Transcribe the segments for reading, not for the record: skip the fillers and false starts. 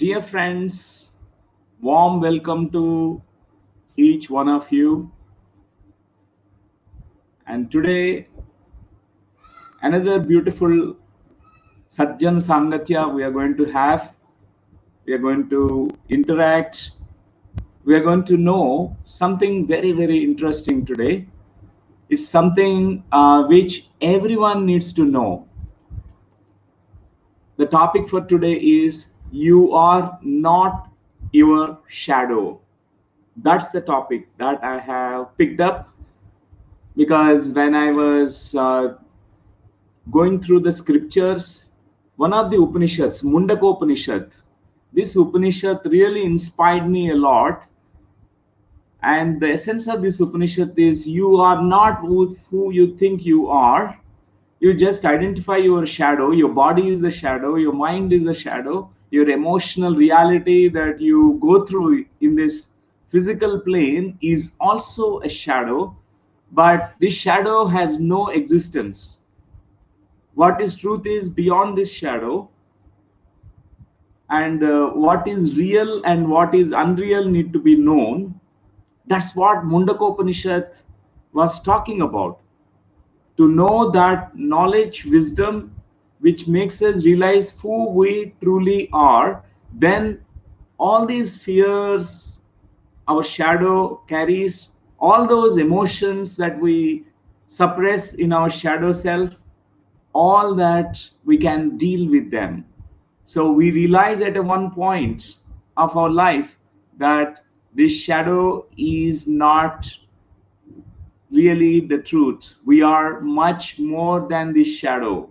Dear friends, warm welcome to each one of you. And today, another beautiful Sajjan Sangatya we are going to have. We are going to interact. We are going to know something very, very interesting today. It's something which everyone needs to know. The topic for today is you are not your shadow. That's the topic that I have picked up because when I was going through the scriptures, one of the Upanishads, Mundaka Upanishad, this Upanishad really inspired me a lot. And the essence of this Upanishad is you are not who you think you are. You just identify your shadow. Your body is a shadow. Your mind is a shadow. Your emotional reality that you go through in this physical plane is also a shadow. But this shadow has no existence. What is truth is beyond this shadow. And what is real and what is unreal need to be known. That's what Mundaka Upanishad was talking about. To know that knowledge, wisdom, which makes us realize who we truly are, then all these fears, our shadow carries all those emotions that we suppress in our shadow self, all that we can deal with them. So we realize at a one point of our life that this shadow is not really the truth. We are much more than this shadow.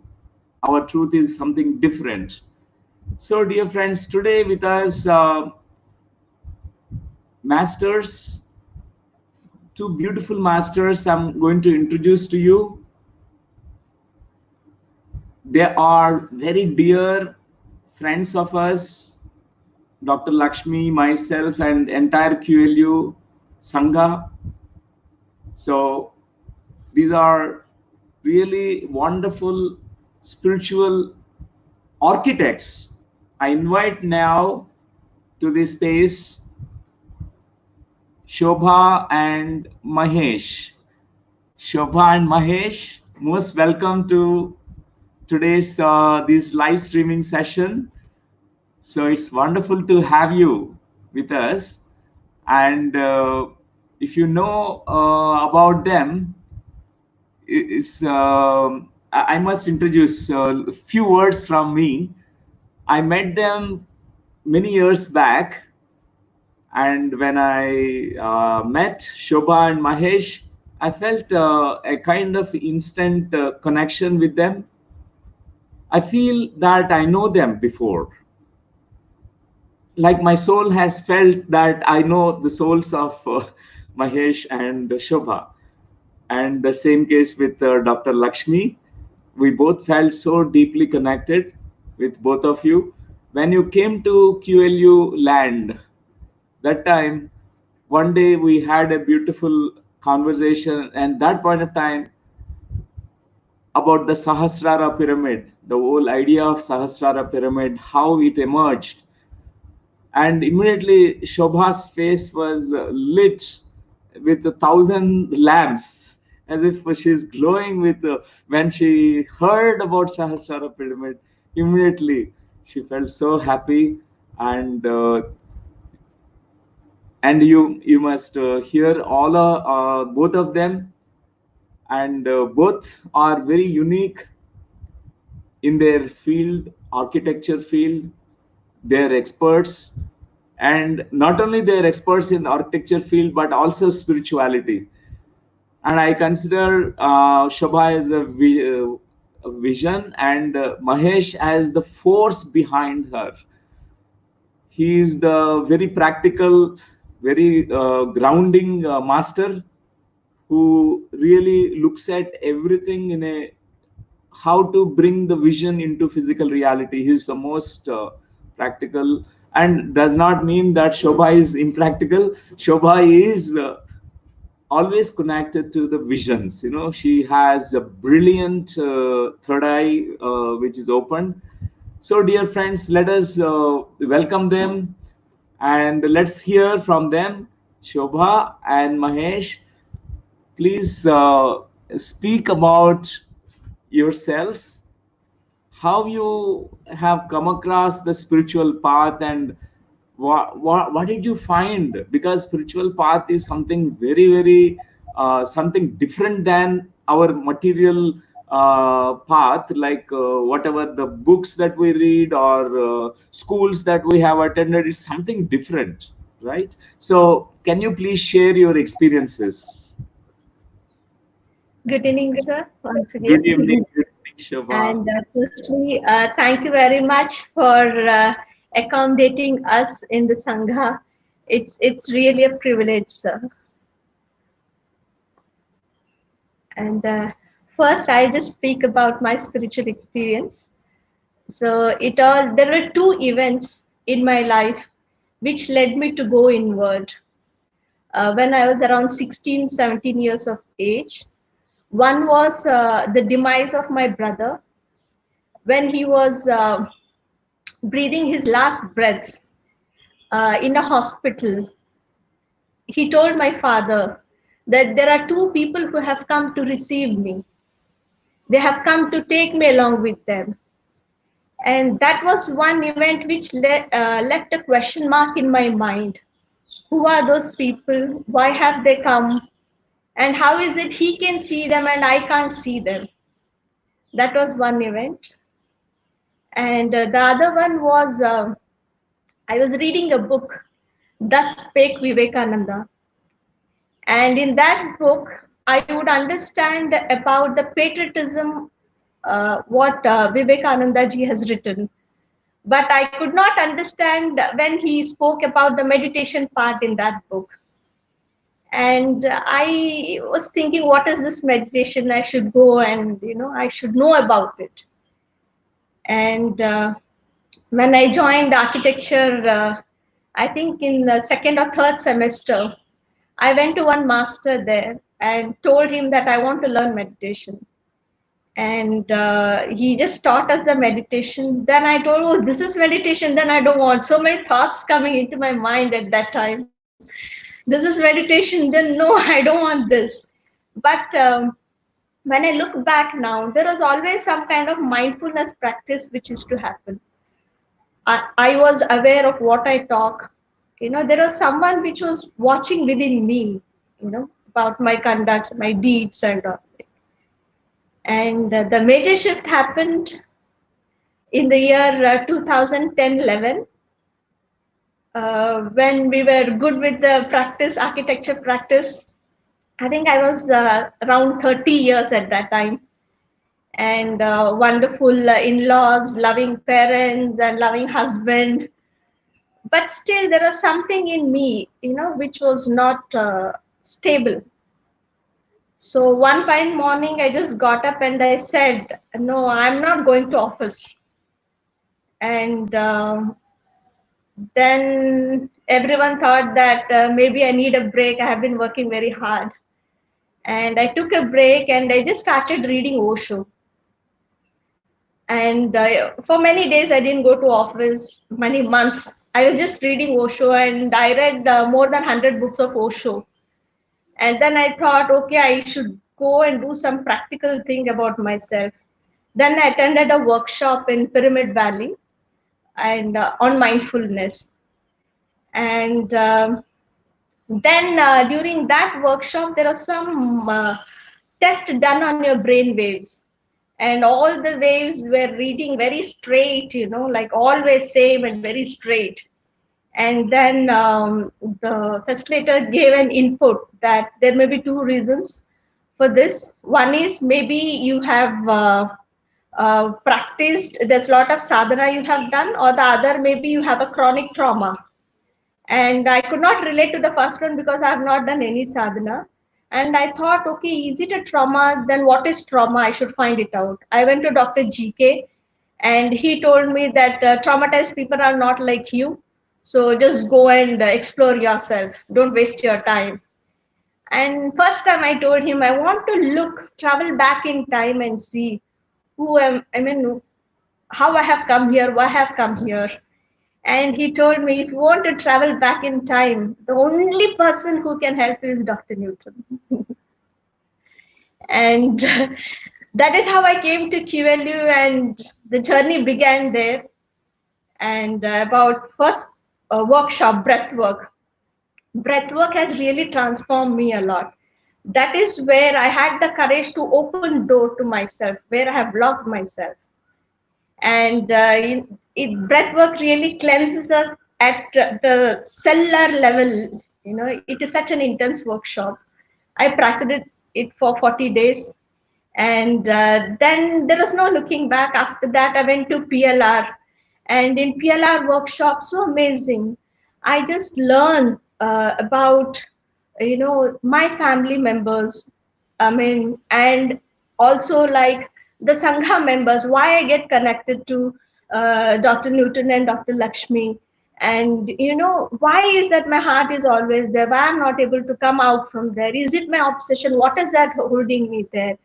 Our truth is something different. So, dear friends, today with us, masters, two beautiful masters I'm going to introduce to you. They are very dear friends of us, Dr. Lakshmi, myself, and entire QLU Sangha. So these are really wonderful spiritual architects. I invite now to this space Shobha and Mahesh. Shobha and Mahesh, most welcome to today's this live streaming session. So it's wonderful to have you with us. And if you know about them, is I must introduce a few words from me. I met them many years back, and when I met Shobha and Mahesh, I felt a kind of instant connection with them. I feel that I know them before. Like my soul has felt that I know the souls of Mahesh and Shobha. And the same case with Dr. Lakshmi. We both felt so deeply connected with both of you. When you came to QLU land, that time, one day we had a beautiful conversation, and that point of time about the Sahasrara pyramid, the whole idea of Sahasrara pyramid, how it emerged. And immediately Shobha's face was lit with 1,000 lamps, as if she's glowing with when she heard about Sahasrara pyramid. Immediately she felt so happy, and you must hear all both of them, and both are very unique in their field, architecture field. They're experts, and not only they're experts in the architecture field but also spirituality. And I consider Shobha as a vision, and Mahesh as the force behind her. He is the very practical, very grounding master who really looks at everything in a how to bring the vision into physical reality. He's the most practical, and does not mean that Shobha is impractical. Shobha is always connected to the visions. She has a brilliant third eye which is open, So, dear friends, let us welcome them and let's hear from them. Shobha and Mahesh, please speak about yourselves, how you have come across the spiritual path, and what did you find, because spiritual path is something very something different than our material path, like whatever the books that we read or schools that we have attended is something different, right? So can you please share your experiences? Good evening, sir, once Good again. evening, good evening, Shobha. And firstly, thank you very much for accommodating us in the Sangha. It's really a privilege, sir. And first, I'll just speak about my spiritual experience. So there were two events in my life which led me to go inward. When I was around 16, 17 years of age, one was the demise of my brother when he was breathing his last breaths in a hospital. He told my father that there are two people who have come to receive me. They have come to take me along with them. And that was one event which left a question mark in my mind. Who are those people? Why have they come? And how is it he can see them and I can't see them? That was one event. And the other one was I was reading a book, Thus Spake Vivekananda. And in that book, I would understand about the patriotism, what Vivekananda ji has written. But I could not understand when he spoke about the meditation part in that book. And I was thinking, what is this meditation? I should go and, I should know about it. And when I joined architecture, I think in the second or third semester, I went to one master there and told him that I want to learn meditation. And he just taught us the meditation. Then I told, oh, this is meditation. Then I don't want so many thoughts coming into my mind at that time. This is meditation. Then no, I don't want this. But when I look back now, there was always some kind of mindfulness practice which used to happen. I was aware of what I talk. There was someone which was watching within me, about my conduct, my deeds, and all. And the major shift happened in the year 2010-11, when we were good with the practice, architecture practice. I think I was around 30 years at that time. And wonderful in-laws, loving parents, and loving husband. But still, there was something in me, which was not stable. So one fine morning, I just got up and I said, "No, I'm not going to office." And then everyone thought that maybe I need a break. I have been working very hard. And I took a break and I just started reading Osho. And for many days, I didn't go to office, many months. I was just reading Osho and I read more than 100 books of Osho. And then I thought, okay, I should go and do some practical thing about myself. Then I attended a workshop in Pyramid Valley and on mindfulness. And then during that workshop, there was some test done on your brain waves. And all the waves were reading very straight, like always same and very straight. And then the facilitator gave an input that there may be two reasons for this. One is maybe you have practiced, there's a lot of sadhana you have done, or the other maybe you have a chronic trauma. And I could not relate to the first one because I have not done any sadhana. And I thought, okay, is it a trauma? Then what is trauma? I should find it out. I went to Dr. GK and he told me that traumatized people are not like you. So just go and explore yourself. Don't waste your time. And first time I told him, I want to travel back in time and see I mean, how I have come here, why I have come here. And he told me, if you want to travel back in time, the only person who can help you is Dr. Newton. And that is how I came to QLU, and the journey began there. And about first workshop, breath work. Breath work has really transformed me a lot. That is where I had the courage to open door to myself, where I have locked myself. And breath work really cleanses us at the cellular level. It is such an intense workshop. I practiced it for 40 days, and then there was no looking back. After that, I went to PLR, and in PLR workshop, so amazing. I just learned about my family members. I mean, and also like the Sangha members, why I get connected to Dr. Newton and Dr. Lakshmi. And why is that my heart is always there? Why I'm not able to come out from there? Is it my obsession? What is that holding me there?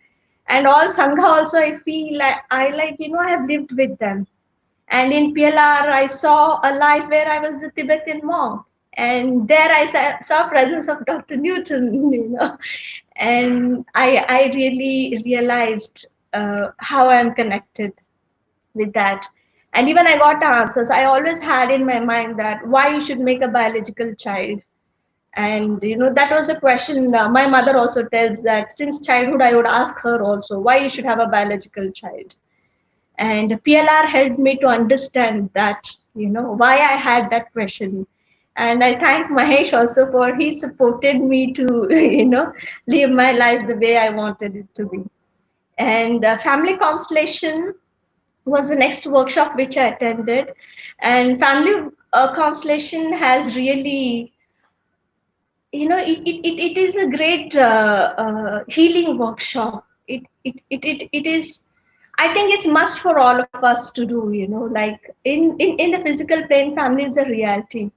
And all Sangha also, I feel like I have lived with them. And in PLR, I saw a life where I was a Tibetan monk. And there I saw presence of Dr. Newton, and I really realized how I'm connected with that. And even I got answers. I always had in my mind that why you should make a biological child. And that was a question. My mother also tells that since childhood I would ask her also why you should have a biological child. And PLR helped me to understand that why I had that question. And I thank Mahesh also for he supported me to live my life the way I wanted it to be. And family constellation was the next workshop which I attended. And family constellation has really, it is a great healing workshop. It is, I think it's must for all of us to do, like in the physical plane, family is a reality.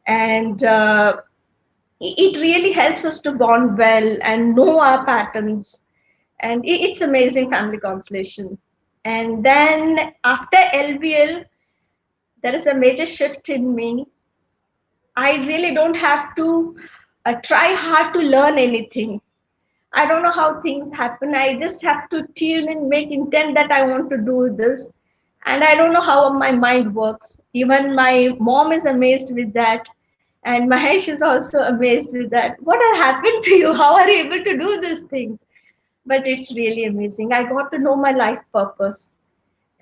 And it really helps us to bond well and know our patterns. And it's amazing family constellation. And then after LBL, there is a major shift in me. I really don't have to try hard to learn anything. I don't know how things happen. I just have to tune in, make intent that I want to do this. And I don't know how my mind works. Even my mom is amazed with that. And Mahesh is also amazed with that. What has happened to you? How are you able to do these things? But it's really amazing. I got to know my life purpose.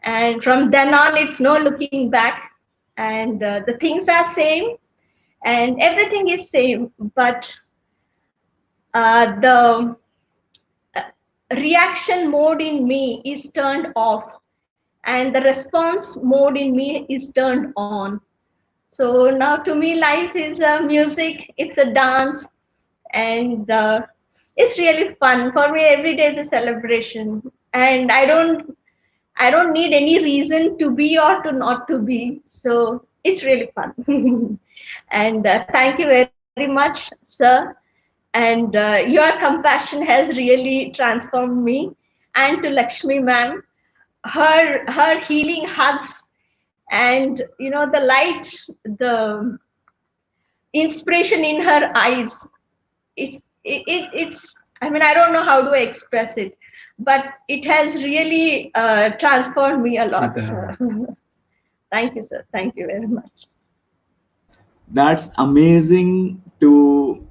And from then on, it's no looking back. And the things are same and everything is same. But the reaction mode in me is turned off, and the response mode in me is turned on. So now to me life is a music, it's a dance, and it's really fun for me. Every day is a celebration, and I don't need any reason to be or to not to be. So it's really fun. And thank you very much, sir. And your compassion has really transformed me. And to Lakshmi ma'am, her healing hugs, and the light, the inspiration in her eyes, it's, I mean, I don't know how to express it, but it has really transformed me a lot, sir. Thank you, sir. Thank you very much. That's amazing to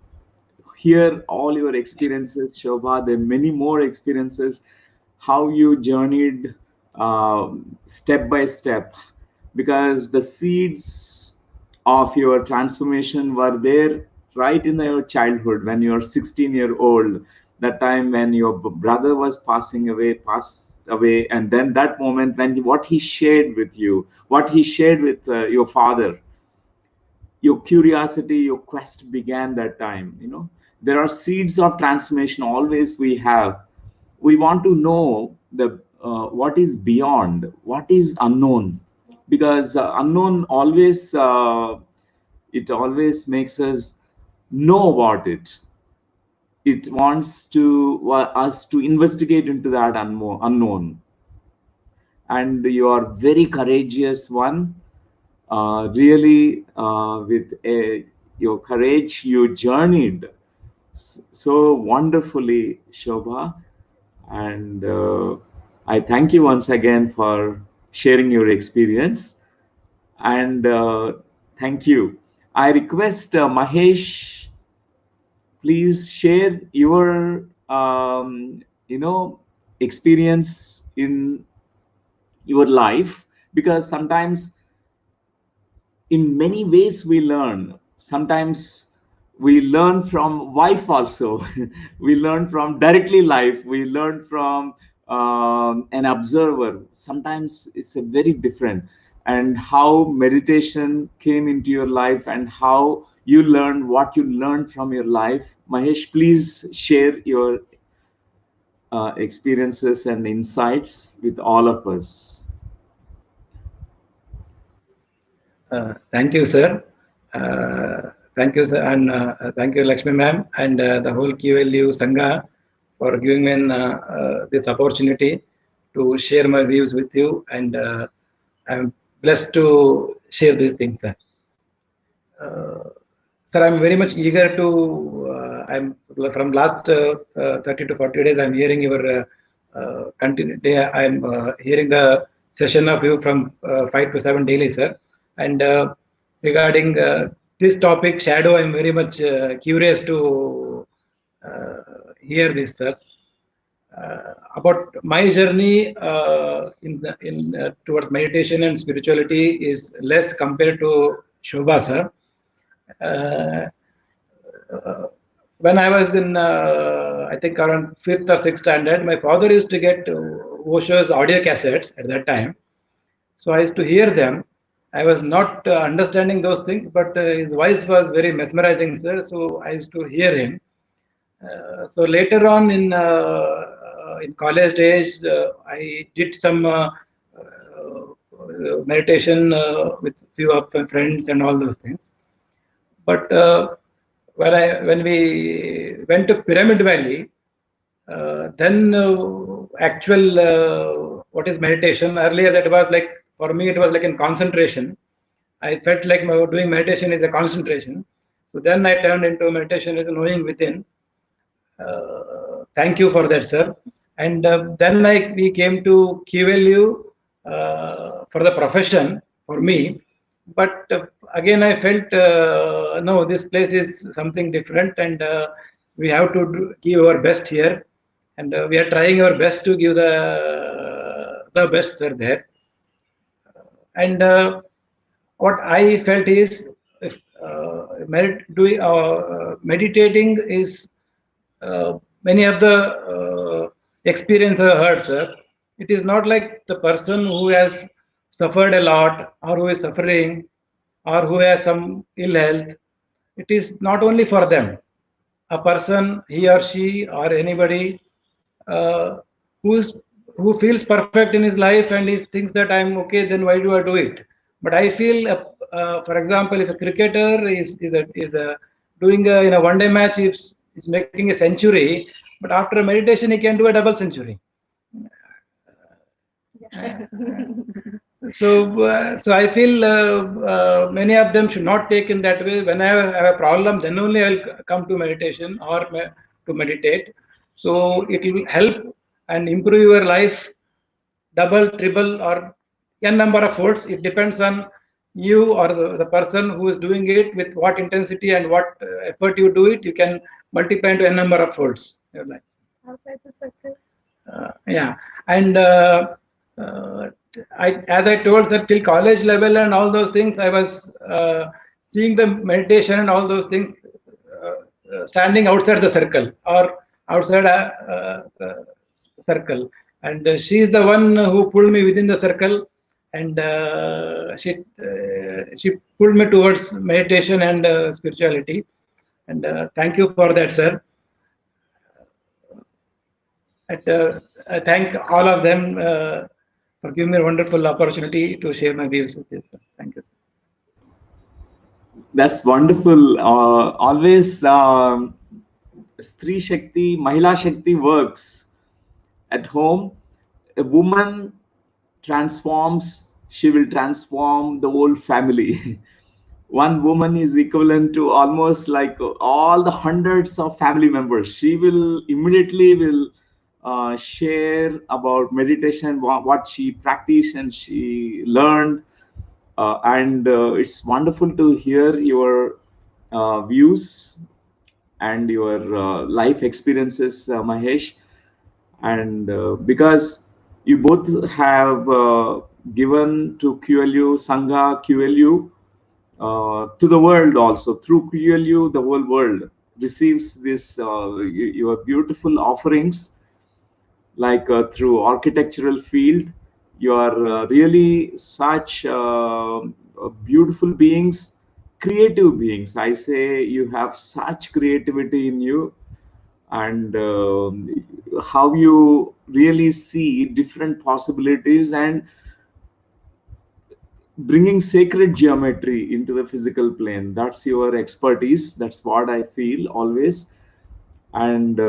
hear all your experiences, Shobha. There are many more experiences, how you journeyed step by step, because the seeds of your transformation were there right in your childhood when you were 16-year-old. That time when your brother was passed away, and then that moment when what he shared with you, what he shared with your father, your curiosity, your quest began that time. There are seeds of transformation always we have. We want to know the what is beyond, what is unknown, because unknown always it always makes us know about it. It wants to us to investigate into that unknown. and you are very courageous one. Really, with your courage, you journeyed so wonderfully, Shobha. And I thank you once again for sharing your experience. And thank you. I request Mahesh, please share your experience in your life, because sometimes in many ways we learn. Sometimes we learn from wife also. We learn from directly life. We learn from an observer. Sometimes it's a very different. And how meditation came into your life and how you learned what you learned from your life. Mahesh, please share your experiences and insights with all of us. Thank you, sir. Thank you, sir, and thank you, Lakshmi ma'am, and the whole QLU Sangha for giving me this opportunity to share my views with you, and I'm blessed to share these things, sir. Sir, I'm very much eager to. I'm from last 30 to 40 days. I'm hearing your continue. I'm hearing the session of you from 5 to 7 daily, sir. And regarding this topic, shadow, I'm very much curious to hear this, sir. About my journey towards meditation and spirituality is less compared to Shobha, sir. Uh, when I was in, I think around 5th or 6th standard, my father used to get Osho's audio cassettes at that time. So I used to hear them. I was not understanding those things, but his voice was very mesmerizing, sir. So I used to hear him. So later on in college days, I did some meditation with few of my friends and all those things. But when we went to Pyramid Valley, then actual what is meditation? Earlier, that was like for me, it was like in concentration. I felt like doing meditation is a concentration. So then I turned into meditation as a knowing within. Thank you for that, sir. And then we came to QLU for the profession for me. But again, I felt no, this place is something different, and we have to give our best here, and we are trying our best to give the best, sir, there. And what I felt is, if meditating is many of the experience I heard, sir. It is not like the person who has suffered a lot or who is suffering or who has some ill health. It is not only for them. A person, he or she or anybody uh, who's who feels perfect in his life and he thinks that I'm okay, then why do I do it? But I feel, for example, if a cricketer is doing in a one-day match, is making a century, but after a meditation he can do a double century. So I feel many of them should not take in that way. When I have a problem, then only I'll come to meditation or to meditate. So it will help and improve your life double, triple, or n number of folds. It depends on you or the person who is doing it with what intensity and what effort you do it. You can multiply into n number of folds. Your life. Outside the circle. Yeah, and as I told, sir, till college level and all those things, I was seeing the meditation and all those things standing outside the circle or outside the circle, and she is the one who pulled me within the circle, and she pulled me towards meditation and spirituality, and thank you for that, sir. And, I thank all of them for giving me a wonderful opportunity to share my views with you, sir. Thank you. That's wonderful. Always Stree Shakti, Mahila Shakti works at home. A woman transforms, she will transform the whole family. One woman is equivalent to almost like all the hundreds of family members. She will immediately will share about meditation, what she practiced and she learned. And it's wonderful to hear your views and your life experiences, Mahesh. And because you both have given to QLU, Sangha, QLU, to the world also. Through QLU, the whole world receives this, your beautiful offerings, like through architectural field. You are really such beautiful beings, creative beings. I say you have such creativity in you, and how you really see different possibilities and bringing sacred geometry into the physical plane. That's your expertise. That's what I feel always. And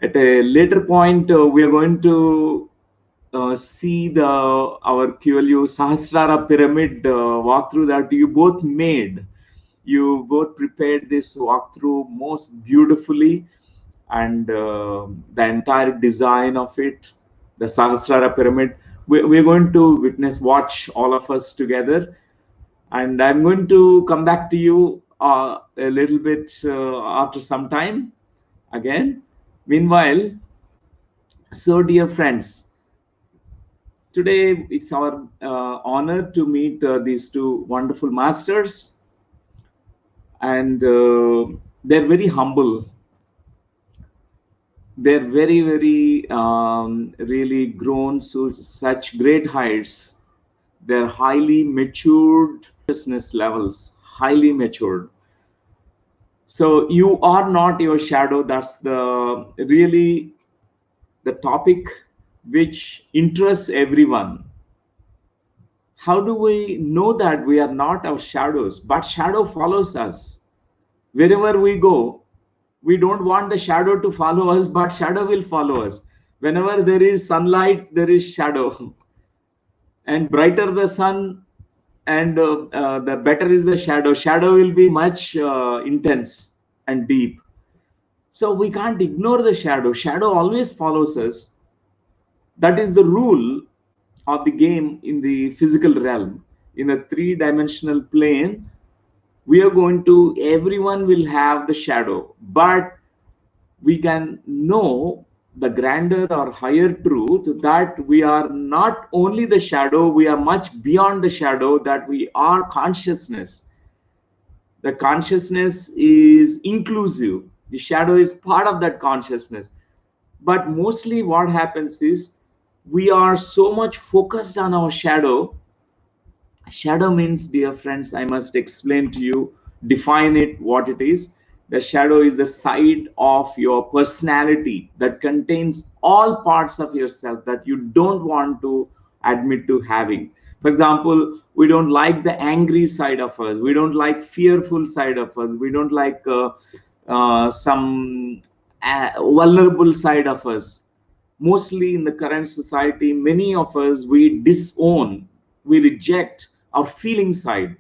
at a later point, we are going to see the our QLU Sahasrara pyramid walkthrough that you both made. You both prepared this walkthrough most beautifully, and the entire design of it, the Sahasrara pyramid, we're going to watch all of us together. And I'm going to come back to you a little bit after some time again. Meanwhile, so dear friends, today it's our honor to meet these two wonderful masters, and they're very humble. They're very really grown to such great heights. They're highly matured consciousness levels, highly matured. So you are not your shadow. That's the really the topic which interests everyone. How do we know that we are not our shadows? But shadow follows us wherever we go. We don't want the shadow to follow us, but shadow will follow us. Whenever there is sunlight, there is shadow. And brighter the sun, and the better is the shadow. Shadow will be much intense and deep. So we can't ignore the shadow. Shadow always follows us. That is the rule of the game in the physical realm. In a three-dimensional plane, we are going to, everyone will have the shadow, but we can know the grander or higher truth that we are not only the shadow, we are much beyond the shadow, that we are consciousness. The consciousness is inclusive. The shadow is part of that consciousness. But mostly what happens is we are so much focused on our shadow. Shadow means, dear friends, I must explain to you, define it, what it is. The shadow is the side of your personality that contains all parts of yourself that you don't want to admit to having. For example, we don't like the angry side of us. We don't like fearful side of us. We don't like some vulnerable side of us. Mostly in the current society, many of us, we disown, we reject our feeling side,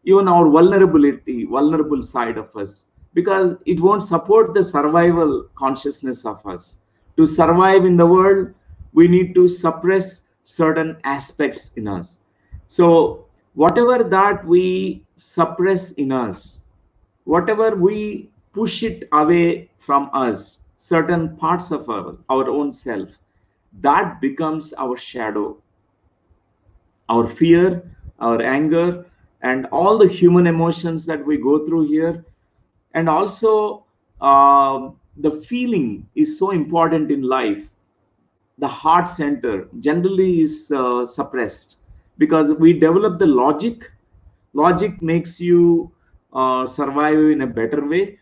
even our vulnerable side of us, because it won't support the survival consciousness of us. To survive in the world, we need to suppress certain aspects in us. So whatever that we suppress in us, whatever we push it away from us, certain parts of our own self, that becomes our shadow. Our fear, our anger, and all the human emotions that we go through here. And also the feeling is so important in life. The heart center generally is suppressed, because we develop the logic. Logic makes you survive in a better way.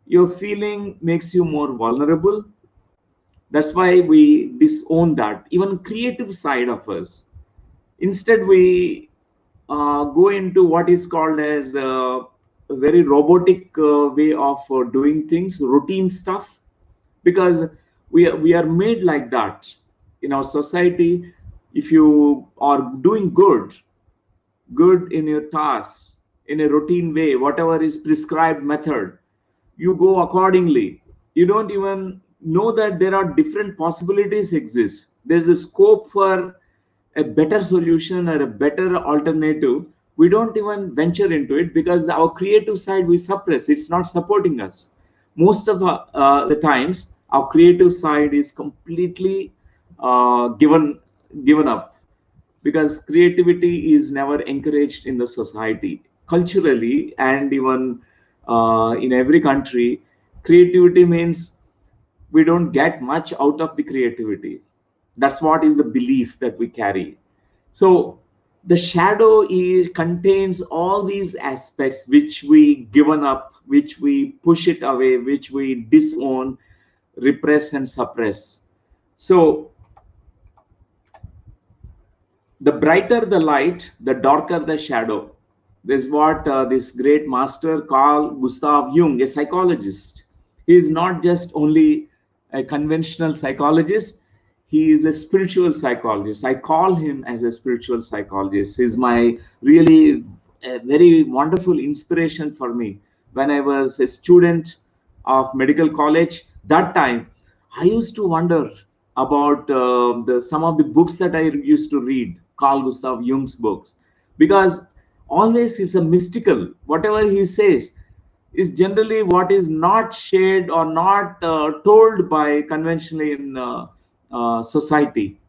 Your feeling makes you more vulnerable. That's why we disown that, even creative side of us. Instead, we go into what is called as a very robotic way of doing things, routine stuff, because we are made like that in our society. If you are doing good in your tasks in a routine way, whatever is prescribed method, you go accordingly. You don't even know that there are different possibilities exist. There's a scope for a better solution or a better alternative. We don't even venture into it because our creative side we suppress. It's not supporting us. Most of the times, our creative side is completely given up, because creativity is never encouraged in the society culturally, and even in every country. Creativity means we don't get much out of the creativity. That's what is the belief that we carry. So the shadow contains all these aspects which we given up, which we push it away, which we disown, repress and suppress. So the brighter the light, the darker the shadow. This is what this great master Carl Gustav Jung, a psychologist. He is not just only a conventional psychologist, he is a spiritual psychologist. I call him as a spiritual psychologist. He's my really a very wonderful inspiration for me. When I was a student of medical college, that time I used to wonder about some of the books that I used to read, Carl Gustav Jung's books, because always is a mystical. Whatever he says is generally what is not shared or not told by conventionally in society.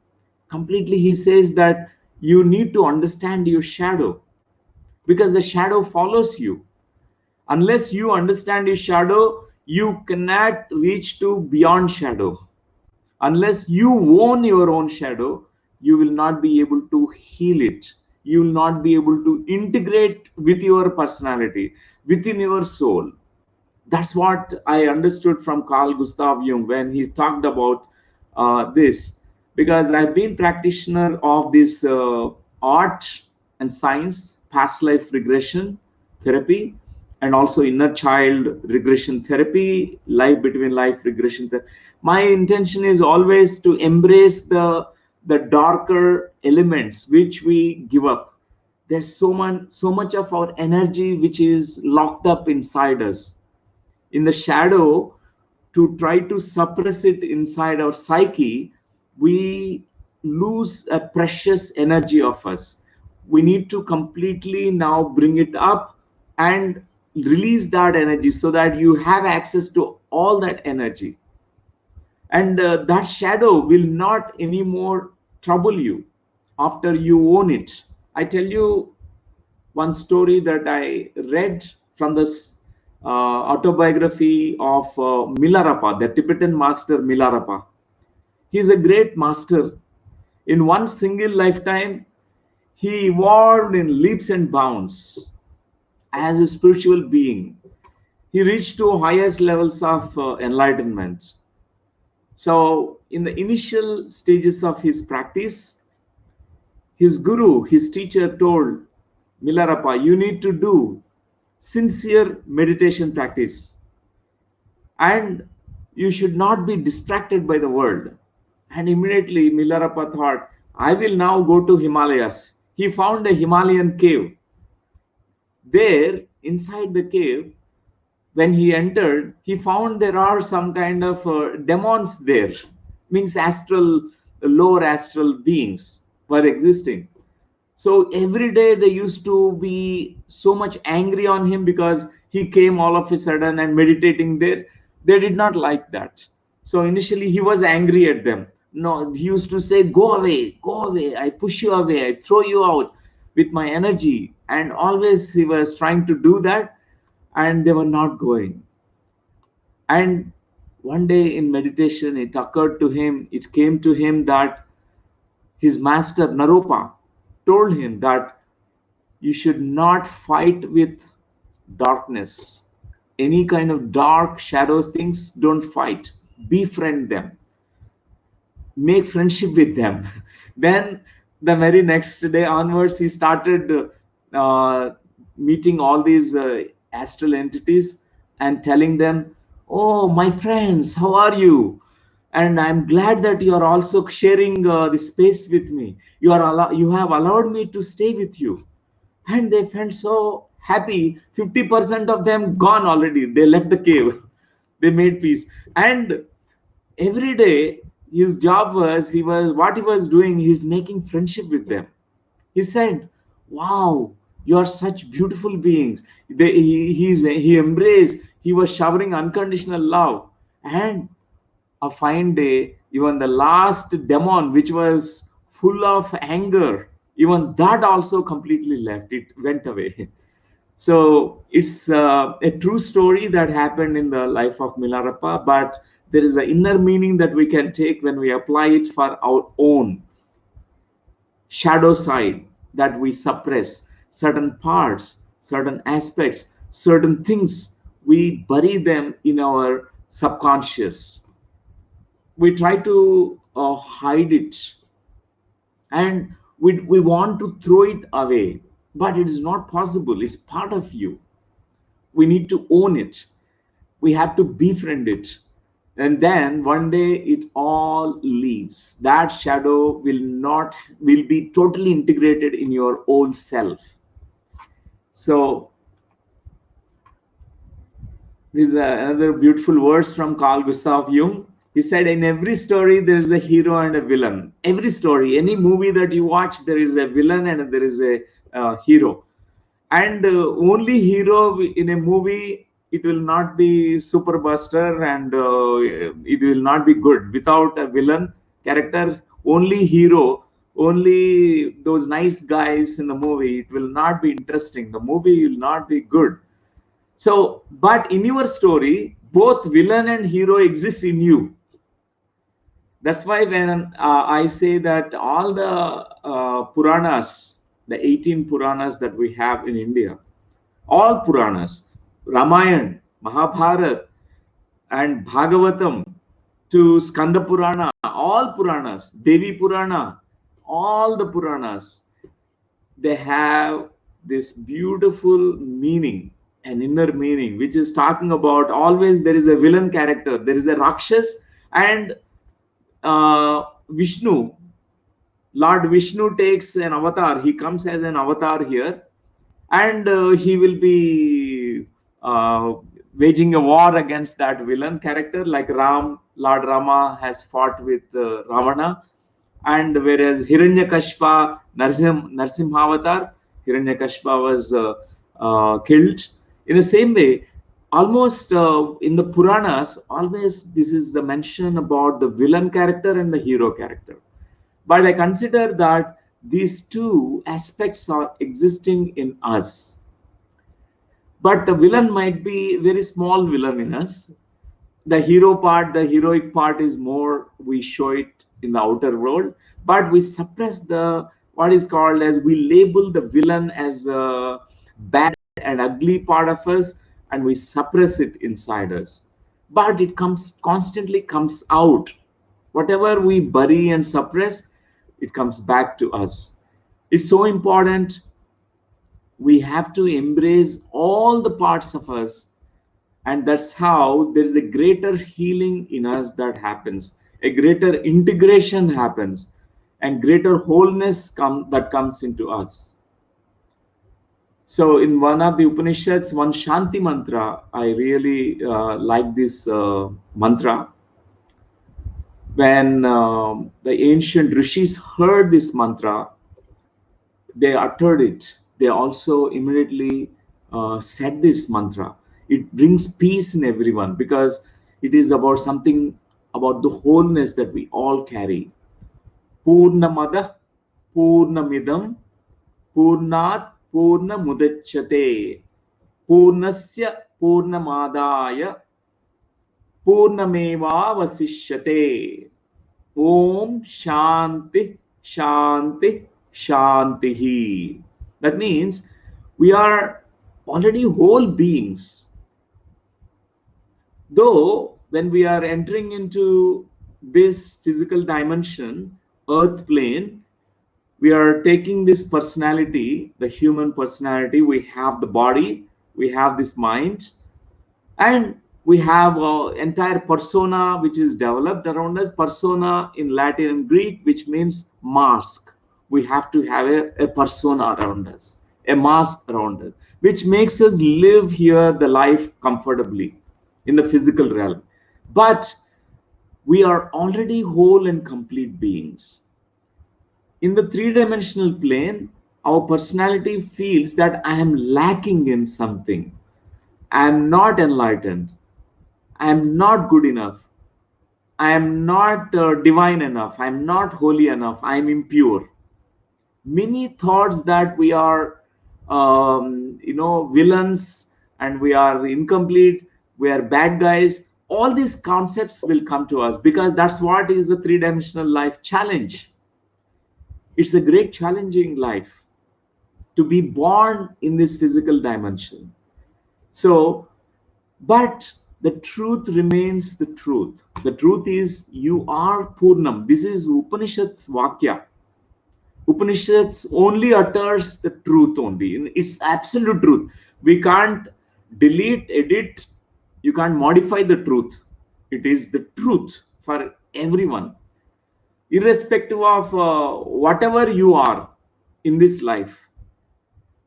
Completely, he says that you need to understand your shadow, because the shadow follows you. Unless you understand your shadow, you cannot reach to beyond shadow. Unless you own your own shadow, you will not be able to heal it. You will not be able to integrate with your personality, within your soul. That's what I understood from Carl Gustav Jung when he talked about this. Because I've been practitioner of this art and science, past life regression therapy, and also inner child regression therapy, life between life regression therapy. My intention is always to embrace the darker elements which we give up. There's so much of our energy which is locked up inside us in the shadow. To try to suppress it inside our psyche, we lose a precious energy of us. We need to completely now bring it up and release that energy so that you have access to all that energy, and that shadow will not anymore trouble you after you own it. I tell you one story that I read from this autobiography of Milarepa, the Tibetan master Milarepa. He is a great master. In one single lifetime, he evolved in leaps and bounds as a spiritual being. He reached to highest levels of enlightenment. So, in the initial stages of his practice, his guru, his teacher told Milarepa, you need to do sincere meditation practice, and you should not be distracted by the world. And immediately Milarepa thought, I will now go to Himalayas. He found a Himalayan cave. There, inside the cave, when he entered, he found there are some kind of demons there, means astral, lower astral beings were existing. So every day they used to be so much angry on him because he came all of a sudden and meditating there. They did not like that. So initially he was angry at them. No, he used to say, go away, I push you away, I throw you out with my energy. And always he was trying to do that, and they were not going. And one day in meditation, it came to him that his master Naropa told him that you should not fight with darkness. Any kind of dark shadows things, don't fight. Befriend them. Make friendship with them. Then the very next day onwards, he started meeting all these astral entities and telling them, oh, my friends, how are you? and I'm glad that you are also sharing this space with me. You have allowed me to stay with you. And they felt so happy. 50% of them gone already. They left the cave. They made peace. And every day his job was, what he was doing, he's making friendship with them. He said, wow, you are such beautiful beings. He embraced, he was showering unconditional love. And a fine day, even the last demon, which was full of anger, even that also completely left. It went away. So it's a true story that happened in the life of Milarepa, but there is an inner meaning that we can take when we apply it for our own shadow side, that we suppress certain parts, certain aspects, certain things. We bury them in our subconscious. We try to hide it, and we want to throw it away, but it is not possible. It's part of you. We need to own it. We have to befriend it, and then one day it all leaves. That shadow will be totally integrated in your own self. So this is another beautiful verse from Carl Gustav Jung. He said, in every story there is a hero and a villain. Every story, any movie that you watch, there is a villain and there is a hero. And only hero in a movie, it will not be superbuster, and it will not be good. Without a villain character, only hero, only those nice guys in the movie, it will not be interesting. The movie will not be good. So, but in your story, both villain and hero exists in you. That's why when I say that all the Puranas, the 18 Puranas that we have in India, all Puranas, Ramayana, Mahabharata, and Bhagavatam, to Skanda Purana, all Puranas, Devi Purana, all the Puranas, they have this beautiful meaning, an inner meaning, which is talking about always there is a villain character, there is a Rakshas, and Vishnu, Lord Vishnu takes an avatar. He comes as an avatar here, and he will be waging a war against that villain character, like Lord Rama has fought with Ravana. And whereas Hiranyakashpa, Narsimhavatar, Hiranyakashpa was killed. In the same way, almost in the Puranas, always this is the mention about the villain character and the hero character. But I consider that these two aspects are existing in us. But the villain might be a very small villain in us. The hero part, the heroic part is more, we show it in the outer world, but we suppress the, what is called as, we label the villain as a bad and ugly part of us, and we suppress it inside us. But it constantly comes out. Whatever we bury and suppress, it comes back to us. It's so important. We have to embrace all the parts of us, and that's how there is a greater healing in us that happens, a greater integration happens, and greater wholeness that comes into us. So in one of the Upanishads, one Shanti mantra, I really like this mantra. When the ancient rishis heard this mantra, they uttered it. They also immediately said this mantra. It brings peace in everyone, because it is about something about the wholeness that we all carry. Purnamada Purnamidam Purnat Purnamudachyate Purnasya Purnamadaya Purnameva Vasishyate. Om Shanti Shanti Shantihi. That means we are already whole beings. Though when we are entering into this physical dimension, earth plane, we are taking this personality, the human personality. We have the body, we have this mind, and We have an entire persona which is developed around us. Persona in Latin and Greek, which means mask. We have to have a persona around us, a mask around us, which makes us live here the life comfortably in the physical realm. But we are already whole and complete beings. In the three-dimensional plane, our personality feels that I am lacking in something. I am not enlightened. I am not good enough. I am not divine enough. I am not holy enough. I am impure. Many thoughts that we are, villains, and we are incomplete. We are bad guys. All these concepts will come to us because that's what is the three-dimensional life challenge. It's a great challenging life to be born in this physical dimension. So, but the truth remains the truth. The truth is you are Purnam. This is Upanishad's Vakya. Upanishads only utters the truth only. It's absolute truth. We can't delete, edit, you can't modify the truth. It is the truth for everyone. Irrespective of whatever you are in this life,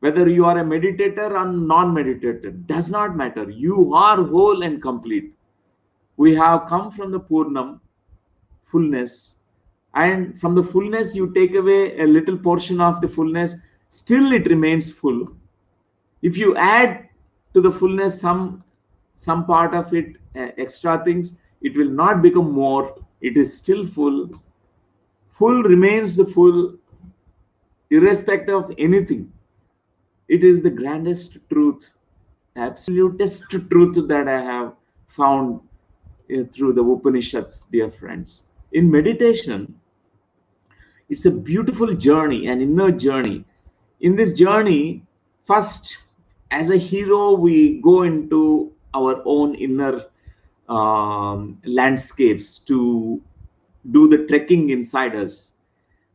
whether you are a meditator or non-meditator, does not matter. You are whole and complete. We have come from the Purnam, fullness, and from the fullness you take away a little portion of the fullness, still it remains full. If you add to the fullness some part of it, extra things, it will not become more. It is still full. Full remains the full, irrespective of anything. It is the grandest truth, absolutest truth that I have found through the Upanishads, dear friends. In meditation, it's a beautiful journey, an inner journey. In this journey, first, as a hero, we go into our own inner landscapes to do the trekking inside us.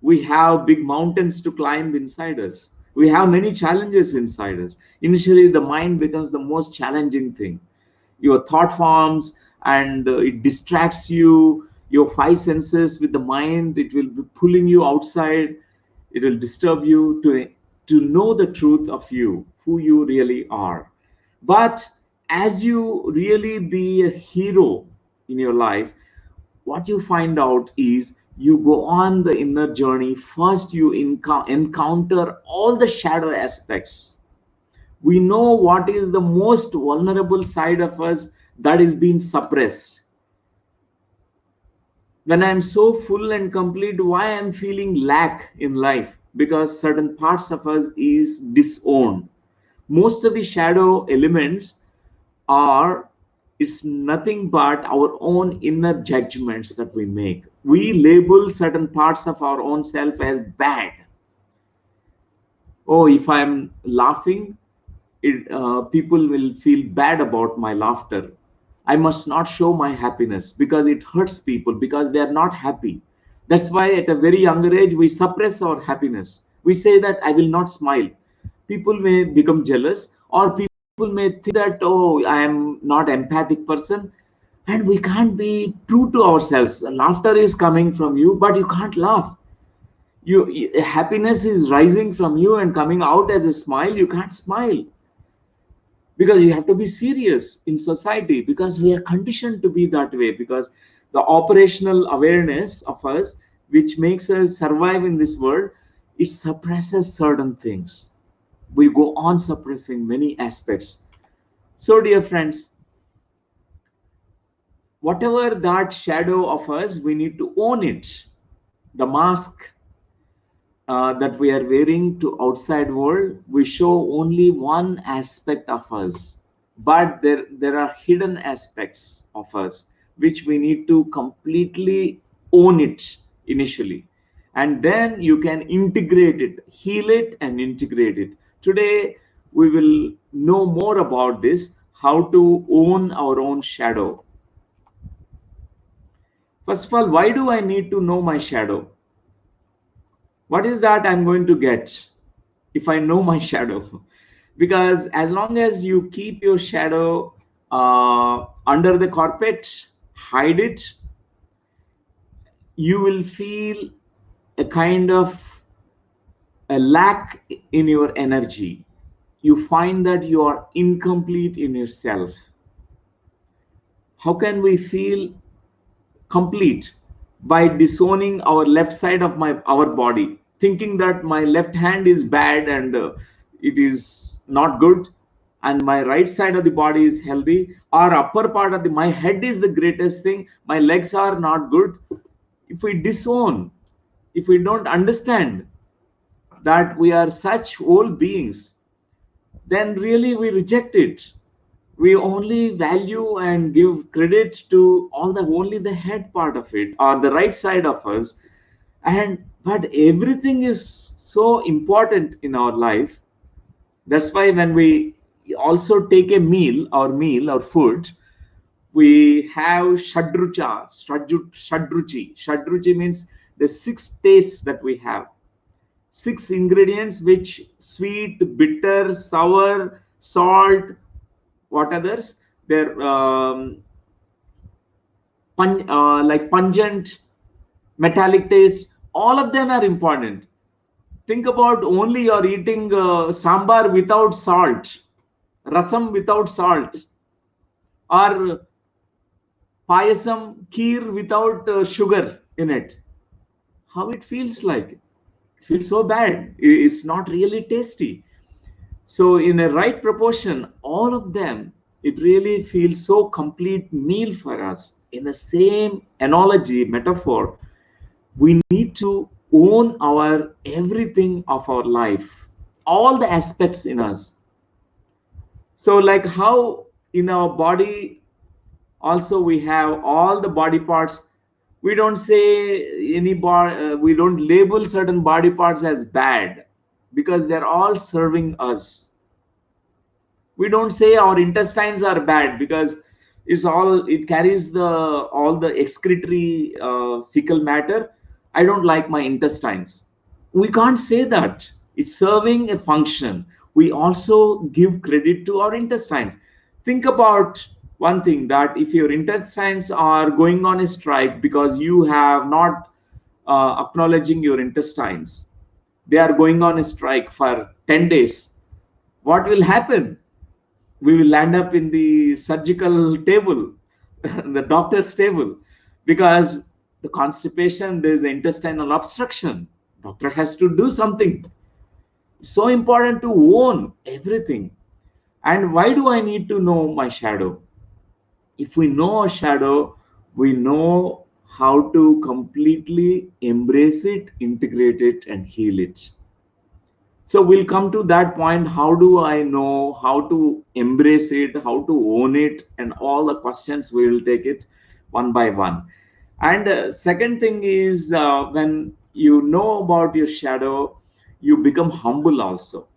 We have big mountains to climb inside us. We have many challenges inside us. Initially, the mind becomes the most challenging thing. Your thought forms and it distracts you. Your five senses with the mind, it will be pulling you outside. It will disturb you to know the truth of you, who you really are. But as you really be a hero in your life, what you find out is you go on the inner journey. First, you encounter all the shadow aspects. We know what is the most vulnerable side of us that is being suppressed. When I'm so full and complete, why I'm feeling lack in life? Because certain parts of us is disowned. Most of the shadow elements are, it's nothing but our own inner judgments that we make. We label certain parts of our own self as bad. Oh, if I'm laughing, people will feel bad about my laughter. I must not show my happiness because it hurts people, because they are not happy. That's why at a very younger age, we suppress our happiness. We say that I will not smile. People may become jealous, or people may think that, oh, I am not empathic person. And we can't be true to ourselves. Laughter is coming from you, but you can't laugh. Happiness is rising from you and coming out as a smile. You can't smile because you have to be serious in society, because we are conditioned to be that way, because the operational awareness of us, which makes us survive in this world, it suppresses certain things. We go on suppressing many aspects. So dear friends, whatever that shadow of us, we need to own it. The mask that we are wearing to outside world, we show only one aspect of us, but there are hidden aspects of us which we need to completely own it initially, and then you can integrate it, heal it and integrate it. Today we will know more about this, how to own our own shadow. First of all, why do I need to know my shadow? What is that I'm going to get if I know my shadow? Because as long as you keep your shadow under the carpet, hide it, you will feel a kind of a lack in your energy. You find that you are incomplete in yourself. How can we feel complete? By disowning our left side of our body, thinking that my left hand is bad and it is not good, and my right side of the body is healthy, or upper part of my head is the greatest thing, my legs are not good. If we disown, if we don't understand that we are such whole beings, then really we reject it. We only value and give credit to all the only the head part of it or the right side of us. And but everything is so important in our life. That's why when we also take a meal or food, we have shadruchi. Shadruchi means the 6 tastes that we have. 6 ingredients, which sweet, bitter, sour, salt, what others? They're like pungent, metallic taste. All of them are important. Think about only you're eating sambar without salt, rasam without salt, or payasam kheer without sugar in it. How it feels like? It feels so bad. It's not really tasty. So in a right proportion, all of them, it really feels so complete meal for us. In the same analogy, metaphor, we need to own our everything of our life, all the aspects in us. So like how in our body also we have all the body parts. We don't say we don't label certain body parts as bad because they're all serving us. We don't say our intestines are bad because it carries all the excretory fecal matter. I don't like my intestines. We can't say that. It's serving a function. We also give credit to our intestines. Think about one thing, that if your intestines are going on a strike because you have not acknowledging your intestines, they are going on a strike for 10 days. What will happen? We will land up in the surgical table, the doctor's table, because the constipation, there's intestinal obstruction. Doctor has to do something. So important to own everything. And why do I need to know my shadow? If we know our shadow, we know how to completely embrace it, integrate it, and heal it. So we'll come to that point. How do I know how to embrace it, how to own it, and all the questions we will take it one by one. And second thing is, when you know about your shadow, you become humble also.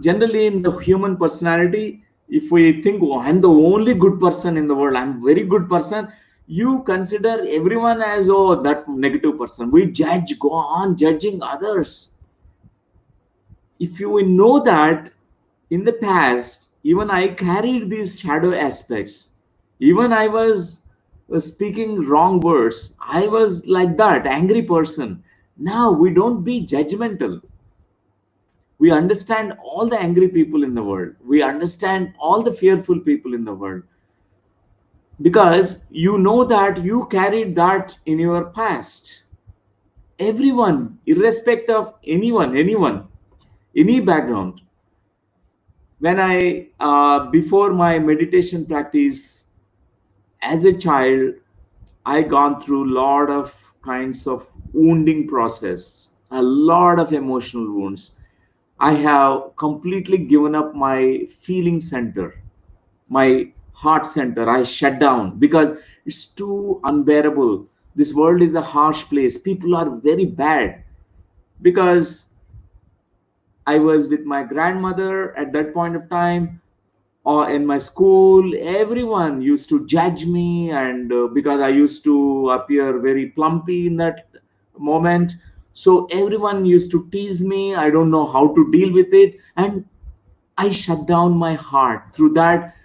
Generally in the human personality, if we think, oh, I'm the only good person in the world, I'm a very good person, you consider everyone as, oh, that negative person. We judge, go on judging others. If you know that in the past, even I carried these shadow aspects, even I was speaking wrong words, I was like that angry person. Now we don't be judgmental. We understand all the angry people in the world. We understand all the fearful people in the world, because you know that you carried that in your past. Everyone, irrespective of anyone, any background. When I before my meditation practice as a child, I gone through a lot of kinds of wounding process, a lot of emotional wounds. I have completely given up my feeling center, my heart center. I shut down because it's too unbearable. This world is a harsh place. People are very bad. Because I was with my grandmother at that point of time, or in my school, everyone used to judge me, and because I used to appear very plumpy in that moment, so everyone used to tease me. I don't know how to deal with it, and I shut down my heart through that.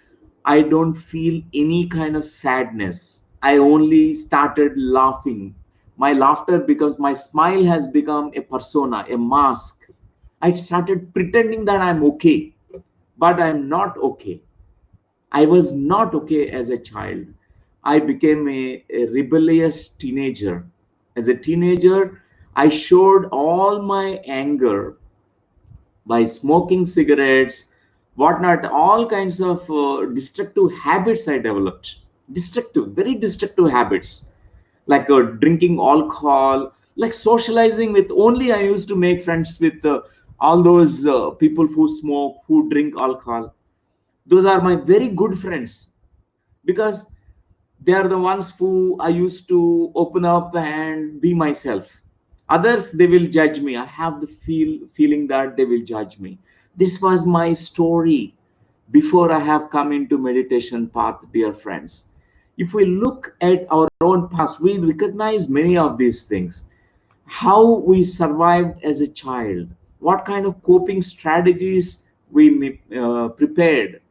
I don't feel any kind of sadness. I only started laughing. My laughter becomes, my smile has become a persona, a mask. I started pretending that I'm okay, but I'm not okay. I was not okay as a child. I became a rebellious teenager. As a teenager, I showed all my anger by smoking cigarettes, whatnot, all kinds of destructive habits I developed. Destructive, very destructive habits, like drinking alcohol, like socializing with only, I used to make friends with all those people who smoke, who drink alcohol. Those are my very good friends because they are the ones who I used to open up and be myself. Others, they will judge me. I have the feeling that they will judge me. This was my story before I have come into meditation path, dear friends. If we look at our own past, we recognize many of these things. How we survived as a child, what kind of coping strategies we prepared,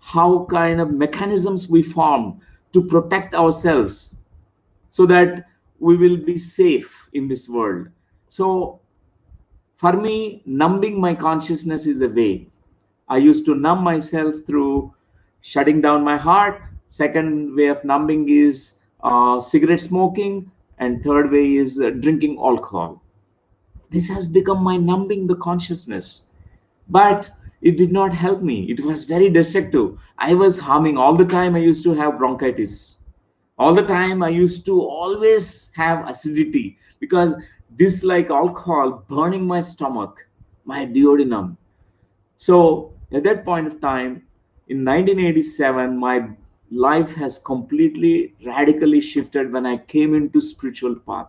how kind of mechanisms we form to protect ourselves so that we will be safe in this world. So for me, numbing my consciousness is a way. I used to numb myself through shutting down my heart. Second way of numbing is cigarette smoking, and third way is drinking alcohol. This has become my numbing the consciousness, but it did not help me. It was very destructive. I was harming all the time. I used to have bronchitis all the time. I used to always have acidity because this, like alcohol, burning my stomach, my duodenum. So at that point of time, in 1987, my life has completely radically shifted when I came into spiritual path.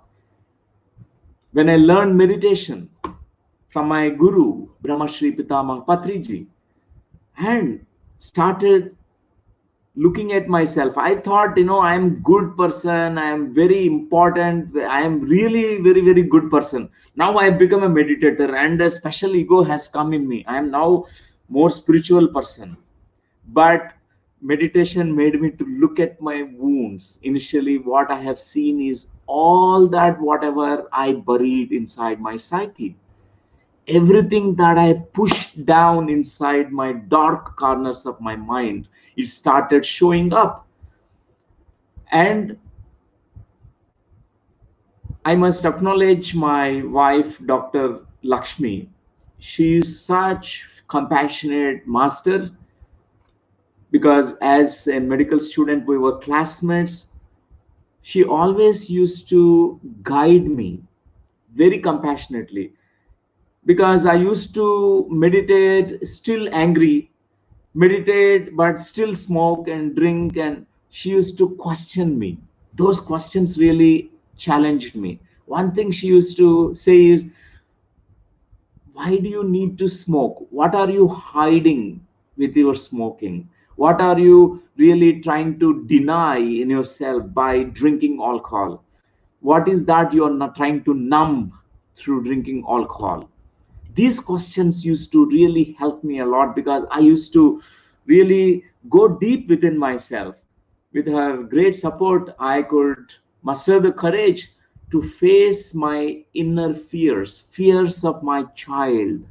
When I learned meditation from my guru, Brahmashri Pitama Patriji, and started looking at myself. I thought, I'm good person, I am very important, I am really very very good person. Now I have become a meditator and a special ego has come in me. I am now more spiritual person. But meditation made me to look at my wounds. Initially what I have seen is all that whatever I buried inside my psyche, everything that I pushed down inside my dark corners of my mind, it started showing up. And I must acknowledge my wife, Dr. Lakshmi. She is such compassionate master because as a medical student, we were classmates. She always used to guide me very compassionately because I used to meditate still angry, meditate but still smoke and drink, and she used to question me. Those questions really challenged me. One thing she used to say is, why do you need to smoke? What are you hiding with your smoking? What are you really trying to deny in yourself by drinking alcohol? What is that you are not trying to numb through drinking alcohol? These questions used to really help me a lot because I used to really go deep within myself. With her great support, I could muster the courage to face my inner fears, fears of my child,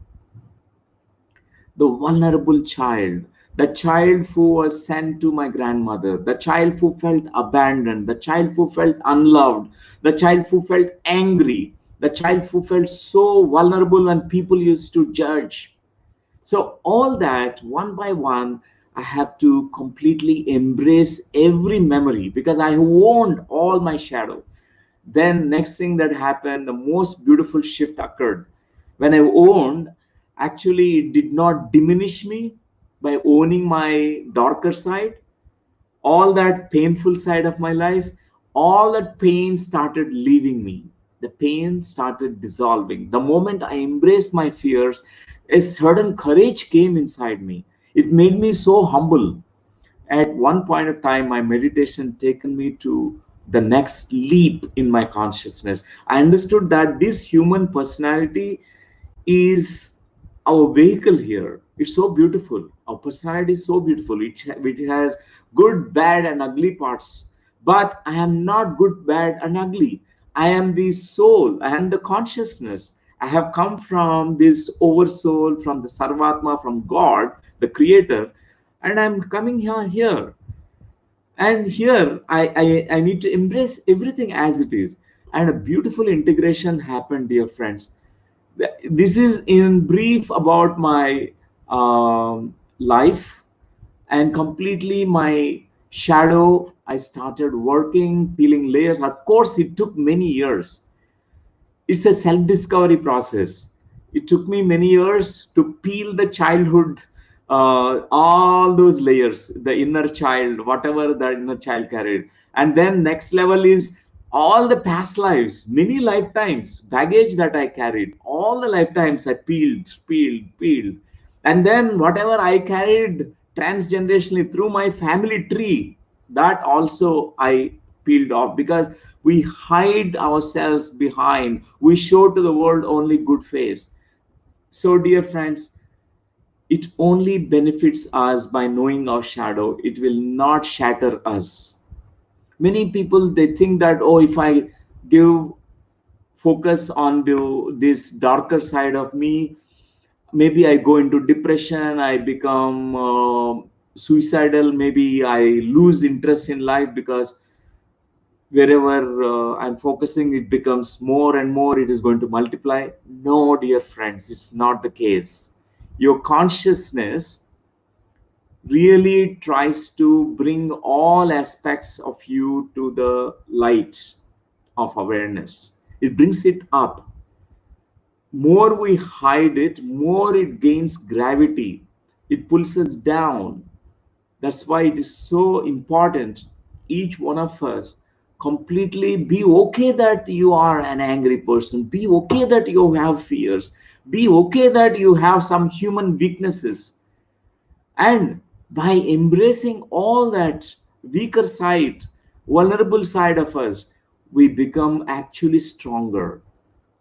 the vulnerable child, the child who was sent to my grandmother, the child who felt abandoned, the child who felt unloved, the child who felt angry, the child who felt so vulnerable when people used to judge. So, all that one by one, I have to completely embrace every memory because I have owned all my shadow. Then next thing that happened, the most beautiful shift occurred when I owned. Actually it did not diminish me. By owning my darker side, all that painful side of my life, all that pain started leaving me. The pain started dissolving. The moment I embraced my fears, a certain courage came inside me. It made me so humble. At one point of time, my meditation taken me to the next leap in my consciousness. I understood that this human personality is our vehicle here. It's so beautiful. Our personality is so beautiful. It has good, bad, and ugly parts. But I am not good, bad, and ugly. I am the soul. I am the consciousness. I have come from this oversoul, from the Sarvatma, from God, the Creator, and I'm coming here. And here I need to embrace everything as it is. And a beautiful integration happened, dear friends. This is in brief about my life, and completely my shadow. I started working, peeling layers. Of course, it took many years. It's a self-discovery process. It took me many years to peel the childhood, all those layers, the inner child, whatever the inner child carried. And then next level is all the past lives, many lifetimes, baggage that I carried, all the lifetimes I peeled. And then whatever I carried transgenerationally through my family tree, that also I peeled off, because we hide ourselves behind, we show to the world only good face. So dear friends, it only benefits us by knowing our shadow. It will not shatter us. Many people, they think that, oh, if I give focus on this darker side of me, maybe I go into depression, I become suicidal, maybe I lose interest in life, because wherever I'm focusing, it becomes more and more, it is going to multiply. No, dear friends, it's not the case. Your consciousness really tries to bring all aspects of you to the light of awareness. It brings it up. More we hide it, more it gains gravity. It pulls us down. That's why it is so important, each one of us completely be okay that you are an angry person, be okay that you have fears, be okay that you have some human weaknesses. And by embracing all that weaker side, vulnerable side of us, we become actually stronger.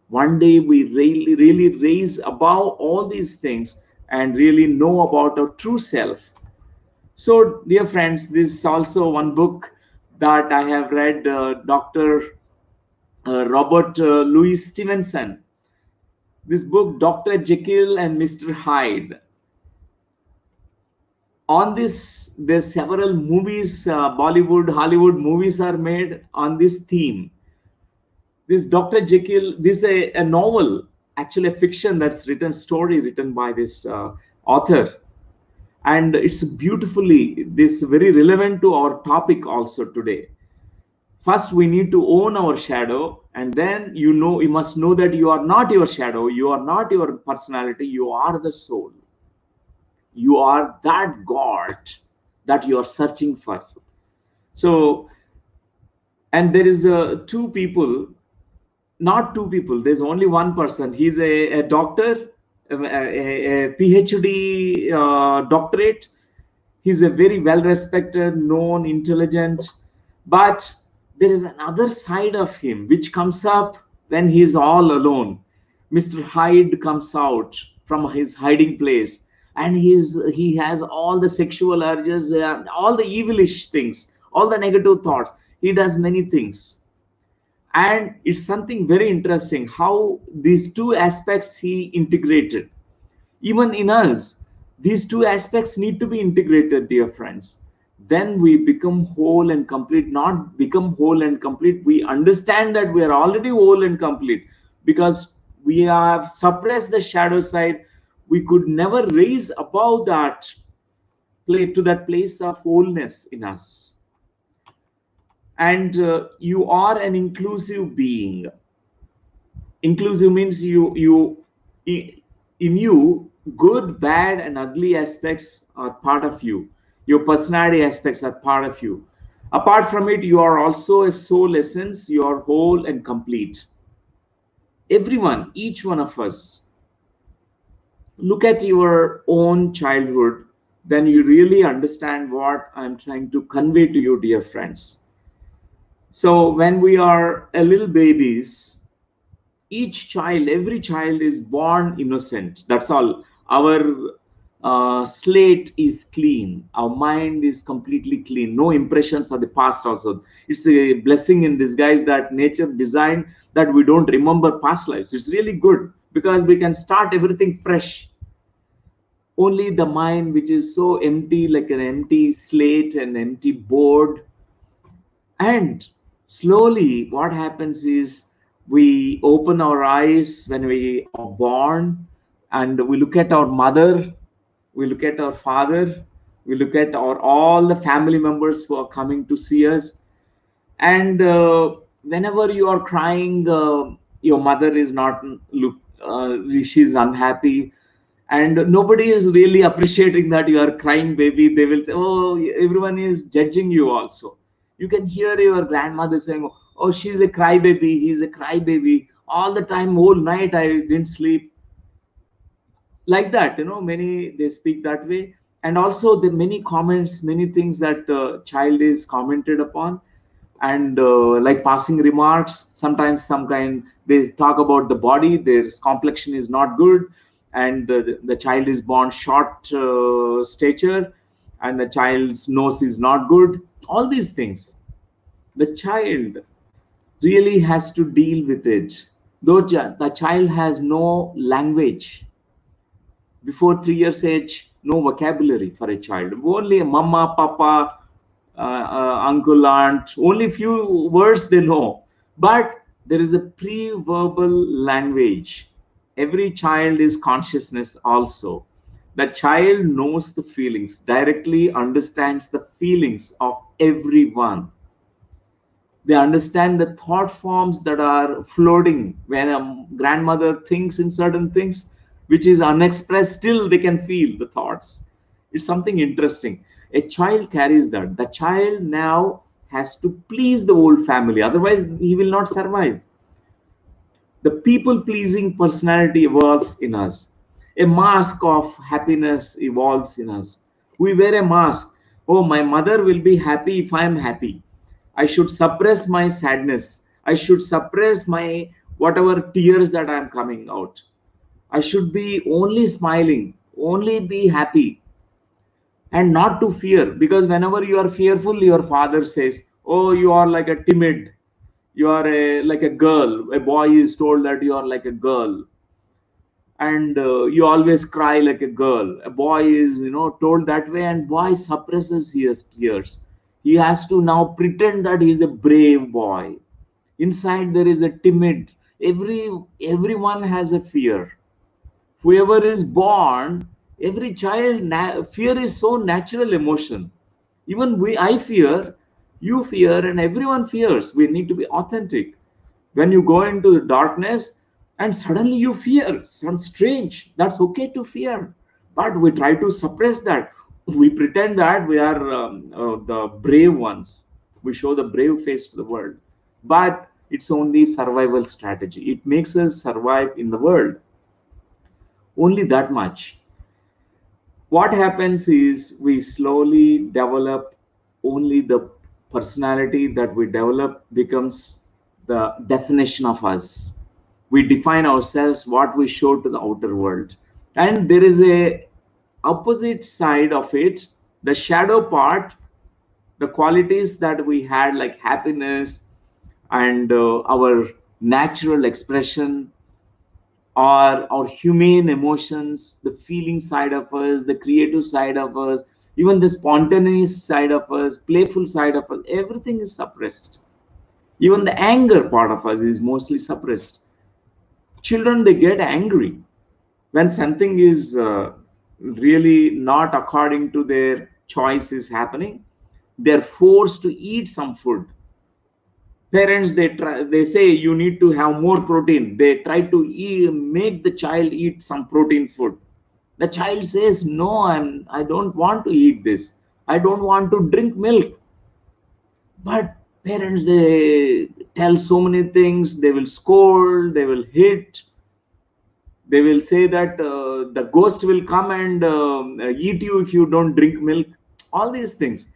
One day we really raise above all these things and really know about our true self. So, dear friends, this is also one book that I have read, Dr. Robert Louis Stevenson. This book, Dr. Jekyll and Mr. Hyde. On this, there's several movies, Bollywood, Hollywood movies are made on this theme. This Dr. Jekyll, this is a novel, actually a fiction that's written, story written by this author. And it's beautifully, this very relevant to our topic also today. First, we need to own our shadow, and then you must know that you are not your shadow, you are not your personality, you are the soul. You are that God that you are searching for. So, and there is two people, not two people, there's only one person. He's a doctor, a PhD doctorate. He's a very well respected, known, intelligent, but there is another side of him which comes up when he's all alone. Mr. Hyde comes out from his hiding place, and he has all the sexual urges, all the evilish things, all the negative thoughts. He does many things. And it's something very interesting how these two aspects he integrated. Even in us, these two aspects need to be integrated, dear friends. Then we become whole and complete. Not become whole and complete, we understand that we are already whole and complete, because we have suppressed the shadow side. We could never raise above that to that place of wholeness in us. And you are an inclusive being. Inclusive means in you, good, bad, and ugly aspects are part of you. Your personality aspects are part of you. Apart from it, you are also a soul essence. You are whole and complete. Everyone, each one of us, look at your own childhood, then you really understand what I'm trying to convey to you, dear friends. So when we are a little babies, each child, every child is born innocent. That's all. Our slate is clean. Our mind is completely clean. No impressions of the past also. It's a blessing in disguise that nature designed that we don't remember past lives. It's really good because we can start everything fresh. Only the mind, which is so empty, like an empty slate, an empty board. And slowly, what happens is we open our eyes when we are born and we look at our mother, we look at our father, we look at our all the family members who are coming to see us. And whenever you are crying, your mother is not look, she's unhappy, and nobody is really appreciating that you are crying baby. They will say, oh, everyone is judging you also. You can hear your grandmother saying, oh, she's a crybaby, he's a crybaby, all the time, whole night I didn't sleep, like that, many they speak that way. And also the many comments, many things that child is commented upon. And like passing remarks, sometimes some kind they talk about the body, their complexion is not good, and the child is born short stature, and the child's nose is not good, all these things. The child really has to deal with it, though the child has no language. Before 3 years age, no vocabulary for a child, only mama, papa, uncle, aunt, only few words they know. But there is a pre-verbal language. Every child is consciousness also. The child knows the feelings, directly understands the feelings of everyone. They understand the thought forms that are floating when a grandmother thinks in certain things which is unexpressed, still they can feel the thoughts. It's something interesting. A child carries that. The child now has to please the whole family, otherwise he will not survive. The people pleasing personality evolves in us. A mask of happiness evolves in us. We wear a mask. Oh, my mother will be happy if I am happy. I should suppress my sadness. I should suppress my whatever tears that I am coming out. I should be only smiling, only be happy, and not to fear. Because whenever you are fearful, your father says, oh, you are like a timid, you are like a girl. A boy is told that you are like a girl, and you always cry like a girl. A boy is told that way, and boy suppresses his tears. He has to now pretend that he is a brave boy. Inside there is a timid. Everyone has a fear. Whoever is born, every child, fear is so natural emotion. Even I fear, you fear, and everyone fears. We need to be authentic. When you go into the darkness and suddenly you fear some strange, that's okay to fear, but we try to suppress that. We pretend that we are the brave ones. We show the brave face to the world, but it's only survival strategy. It makes us survive in the world, only that much. What happens is we slowly develop, only the personality that we develop becomes the definition of us. We define ourselves, what we show to the outer world. And there is a opposite side of it, the shadow part, the qualities that we had like happiness and our natural expression, our humane emotions, the feeling side of us, the creative side of us, even the spontaneous side of us, playful side of us, everything is suppressed. Even the anger part of us is mostly suppressed. Children, they get angry when something is really not according to their choice is happening. They're forced to eat some food. Parents, they say you need to have more protein. They try to make the child eat some protein food. The child says, no, I don't want to eat this, I don't want to drink milk. But parents, they tell so many things. They will scold, they will hit, they will say that the ghost will come and eat you if you don't drink milk, all these things.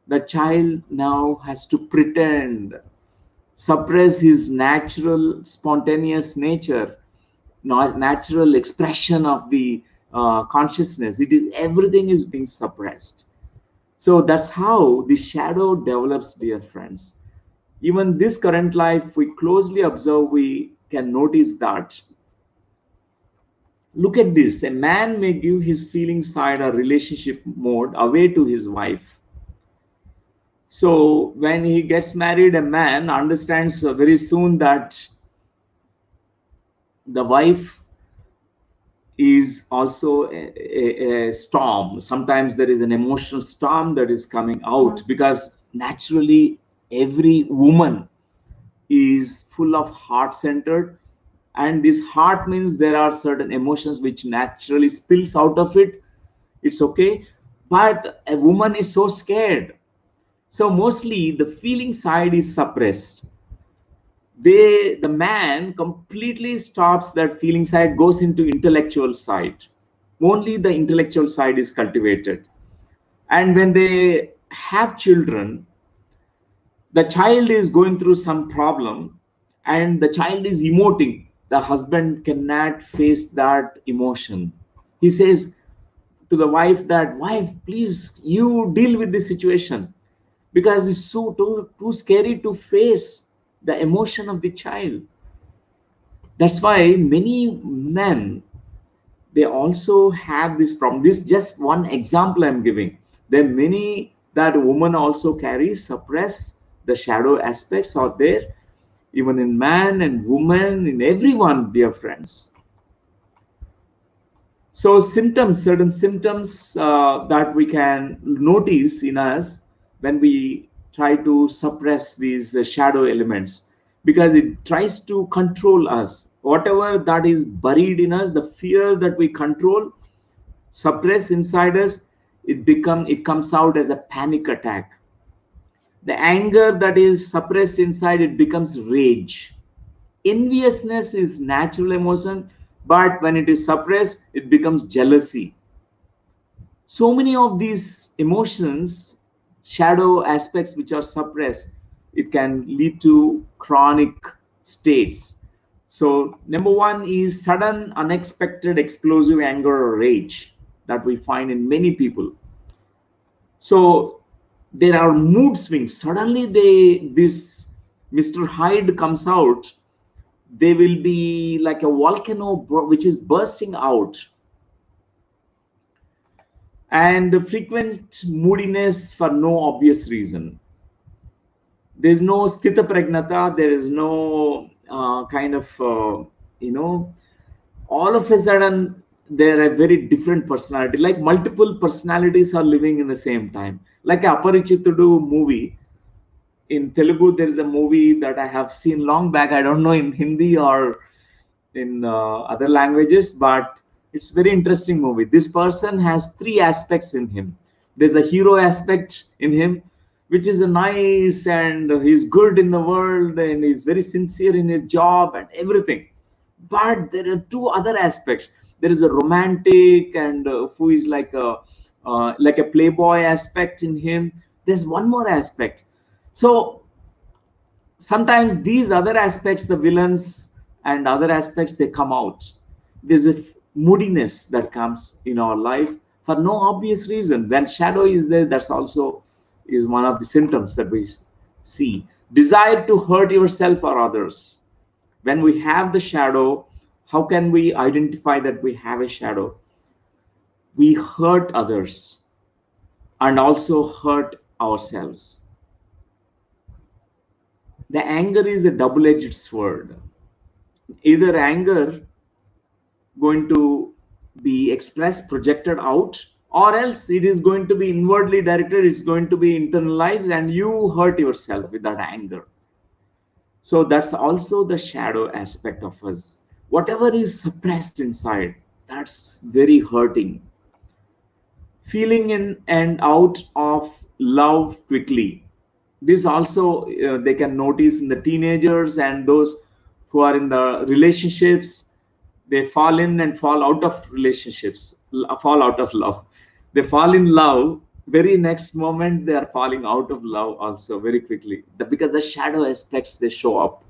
The child now has to pretend, suppress his natural spontaneous nature, not natural expression of the consciousness. It is everything is being suppressed. So that's how the shadow develops, dear friends. Even this current life, we closely observe, we can notice that. Look at this. A man may give his feeling side or relationship mode away to his wife. So when he gets married, a man understands very soon that the wife is also a storm. Sometimes there is an emotional storm that is coming out, because naturally every woman is full of heart centered, and this heart means there are certain emotions which naturally spills out of it. It's okay, but a woman is so scared, so mostly the feeling side is suppressed. The man completely stops that feeling side, goes into intellectual side. Only the intellectual side is cultivated. And when they have children, the child is going through some problem and the child is emoting. The husband cannot face that emotion. He says to the wife that, wife, please, you deal with this situation, because it's so too scary to face the emotion of the child. That's why many men, they also have this problem. This is just one example I'm giving. There are many that women also carry, suppress the shadow aspects out there, even in man and woman, in everyone, dear friends. So symptoms, certain symptoms that we can notice in us when we try to suppress these shadow elements, because it tries to control us. Whatever that is buried in us, the fear that we control, suppress inside us, it comes out as a panic attack. The anger that is suppressed inside, it becomes rage. Enviousness is natural emotion, but when it is suppressed, it becomes jealousy. So many of these emotions, shadow aspects which are suppressed, it can lead to chronic states. So number one is sudden, unexpected, explosive anger or rage that we find in many people. So there are mood swings. Suddenly this Mr. Hyde comes out, they will be like a volcano which is bursting out. And frequent moodiness for no obvious reason. There's no sthita pragnata, there is no kind of all of a sudden they're a very different personality, like multiple personalities are living in the same time, like Aparichitudu movie. In Telugu, there is a movie that I have seen long back. I don't know in Hindi or in other languages, but it's very interesting movie. This person has three aspects in him. There's a hero aspect in him, which is a nice and he's good in the world and he's very sincere in his job and everything. But there are two other aspects. There is a romantic and who is like a playboy aspect in him. There's one more aspect. So sometimes these other aspects, the villains and other aspects, they come out. There's a moodiness that comes in our life for no obvious reason. When shadow is there, that's also is one of the symptoms that we see. Desire to hurt yourself or others. When we have the shadow, how can we identify that we have a shadow? We hurt others and also hurt ourselves. The anger is a double-edged sword. Either anger going to be expressed, projected out, or else it is going to be inwardly directed, it's going to be internalized, and you hurt yourself with that anger. So that's also the shadow aspect of us. Whatever is suppressed inside, that's very hurting. Feeling in and out of love quickly. This also they can notice in the teenagers and those who are in the relationships. They fall in and fall out of relationships, fall out of love. They fall in love, very next moment they are falling out of love also very quickly, because the shadow aspects, they show up.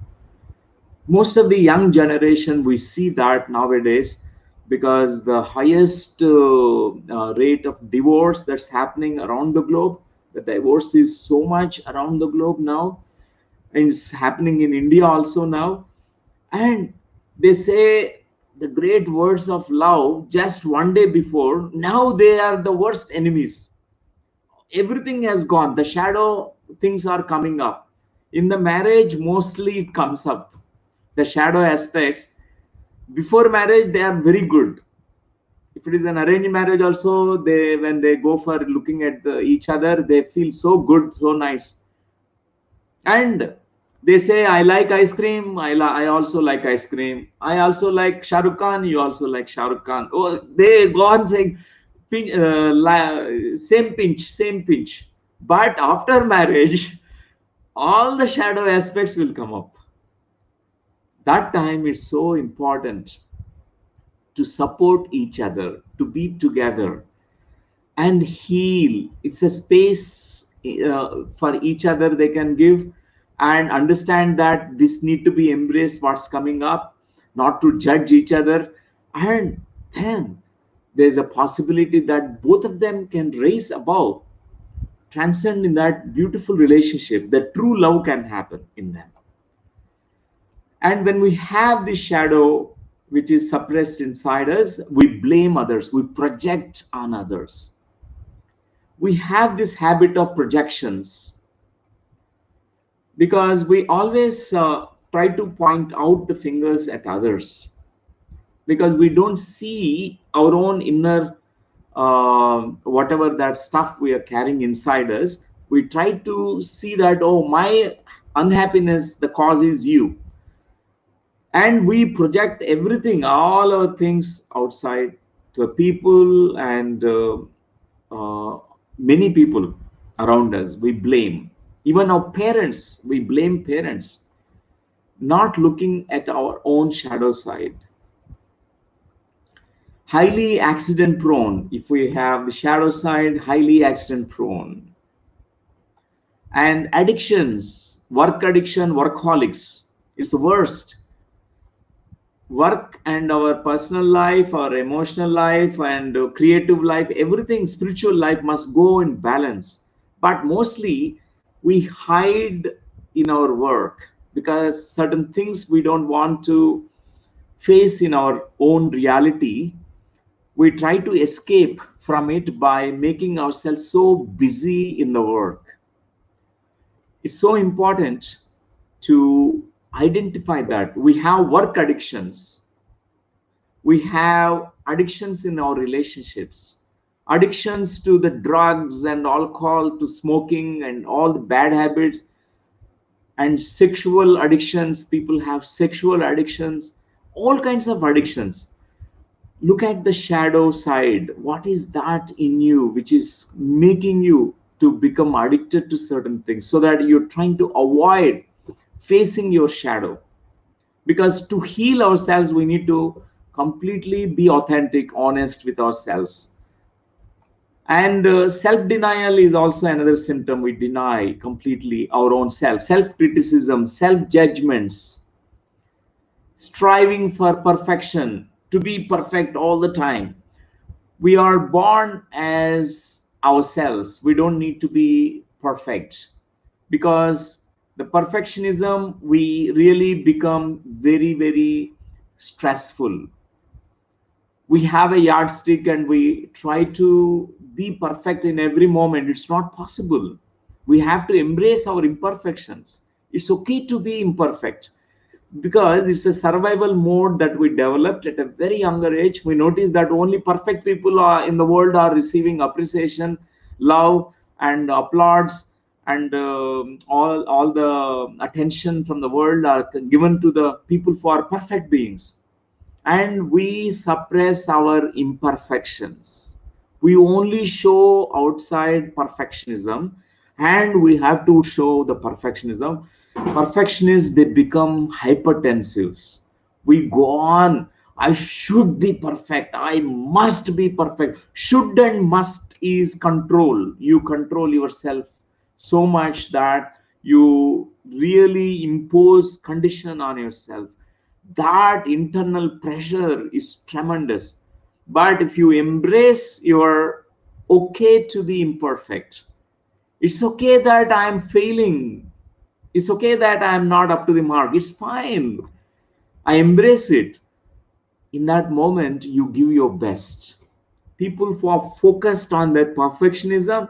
Most of the young generation, we see that nowadays because the highest rate of divorce that's happening around the globe, the divorce is so much around the globe now, and it's happening in India also now. And they say the great words of love just one day before, now they are the worst enemies. Everything has gone, the shadow things are coming up. In the marriage, mostly it comes up, the shadow aspects. Before marriage, they are very good. If it is an arranged marriage also, they, when they go for looking at each other, they feel so good, so nice. And they say, I like ice cream, I also like ice cream, I also like Shah Rukh Khan, you also like Shah Rukh Khan. Oh, they go on saying same pinch, same pinch. But after marriage, all the shadow aspects will come up. That time it's so important to support each other, to be together and heal. It's a space for each other they can give, and understand that this need to be embraced, what's coming up, not to judge each other. And then there's a possibility that both of them can raise above, transcend in that beautiful relationship. The true love can happen in them. And when we have this shadow which is suppressed inside us, we blame others, we project on others. We have this habit of projections because we always try to point out the fingers at others, because we don't see our own inner whatever that stuff we are carrying inside us. We try to see that, oh, my unhappiness, the cause is you. And we project everything, all our things outside to the people, and many people around us we blame. Even our parents, we blame parents, not looking at our own shadow side. Highly accident prone, if we have the shadow side, highly accident prone. And addictions, work addiction, workaholics is the worst. Work and our personal life, our emotional life, and creative life, everything, spiritual life must go in balance. But mostly we hide in our work because certain things we don't want to face in our own reality. We try to escape from it by making ourselves so busy in the work. It's so important to identify that we have work addictions, we have addictions in our relationships, addictions to the drugs and alcohol, to smoking and all the bad habits, and sexual addictions. People have sexual addictions, all kinds of addictions. Look at the shadow side. What is that in you which is making you to become addicted to certain things, so that you're trying to avoid facing your shadow? Because to heal ourselves, we need to completely be authentic, honest with ourselves. And self-denial is also another symptom. We deny completely our own self. Self-criticism, self-judgments, striving for perfection, to be perfect all the time. We are born as ourselves. We don't need to be perfect, because the perfectionism, we really become very, very stressful. We have a yardstick and we try to be perfect in every moment. It's not possible. We have to embrace our imperfections. It's okay to be imperfect, because it's a survival mode that we developed at a very younger age. We notice that only perfect people are in the world are receiving appreciation, love, and applause, and all the attention from the world are given to the people who are perfect beings. And we suppress our imperfections. We only show outside perfectionism, and we have to show the perfectionism. Perfectionists, they become hypertensives. We go on, I should be perfect, I must be perfect. Should and must is control. You control yourself so much that you really impose condition on yourself. That internal pressure is tremendous. But if you embrace your okay to be imperfect, it's okay that I'm failing, it's okay that I'm not up to the mark, it's fine, I embrace it. In that moment, you give your best. People who are focused on their perfectionism,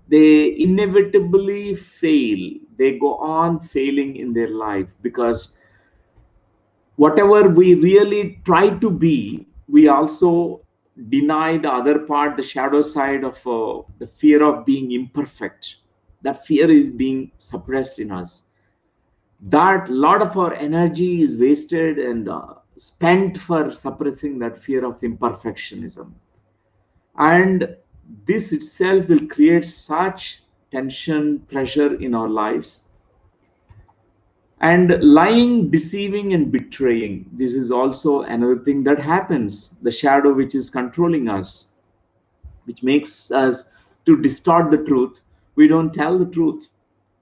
they inevitably fail. They go on failing in their life because whatever we really try to be, we also deny the other part, the shadow side of the fear of being imperfect. That fear is being suppressed in us. That lot of our energy is wasted and spent for suppressing that fear of imperfectionism. And this itself will create such tension, pressure in our lives. And lying, deceiving, and betraying, this is also another thing that happens, the shadow which is controlling us, which makes us to distort the truth. We don't tell the truth,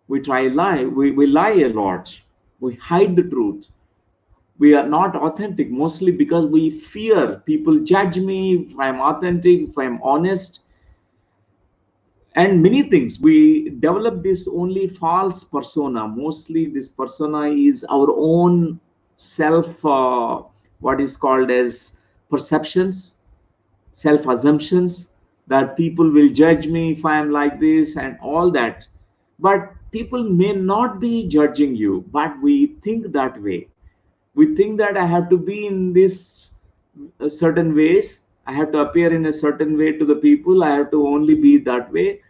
we try lie, we lie a lot, we hide the truth, we are not authentic, mostly because we fear people judge me if I'm authentic, if I'm honest. And many things, we develop this only false persona. Mostly this persona is our own self, what is called as perceptions, self assumptions, that people will judge me if I am like this and all that. But people may not be judging you, but we think that way. We think that I have to be in this certain ways, I have to appear in a certain way to the people, I have to only be that way.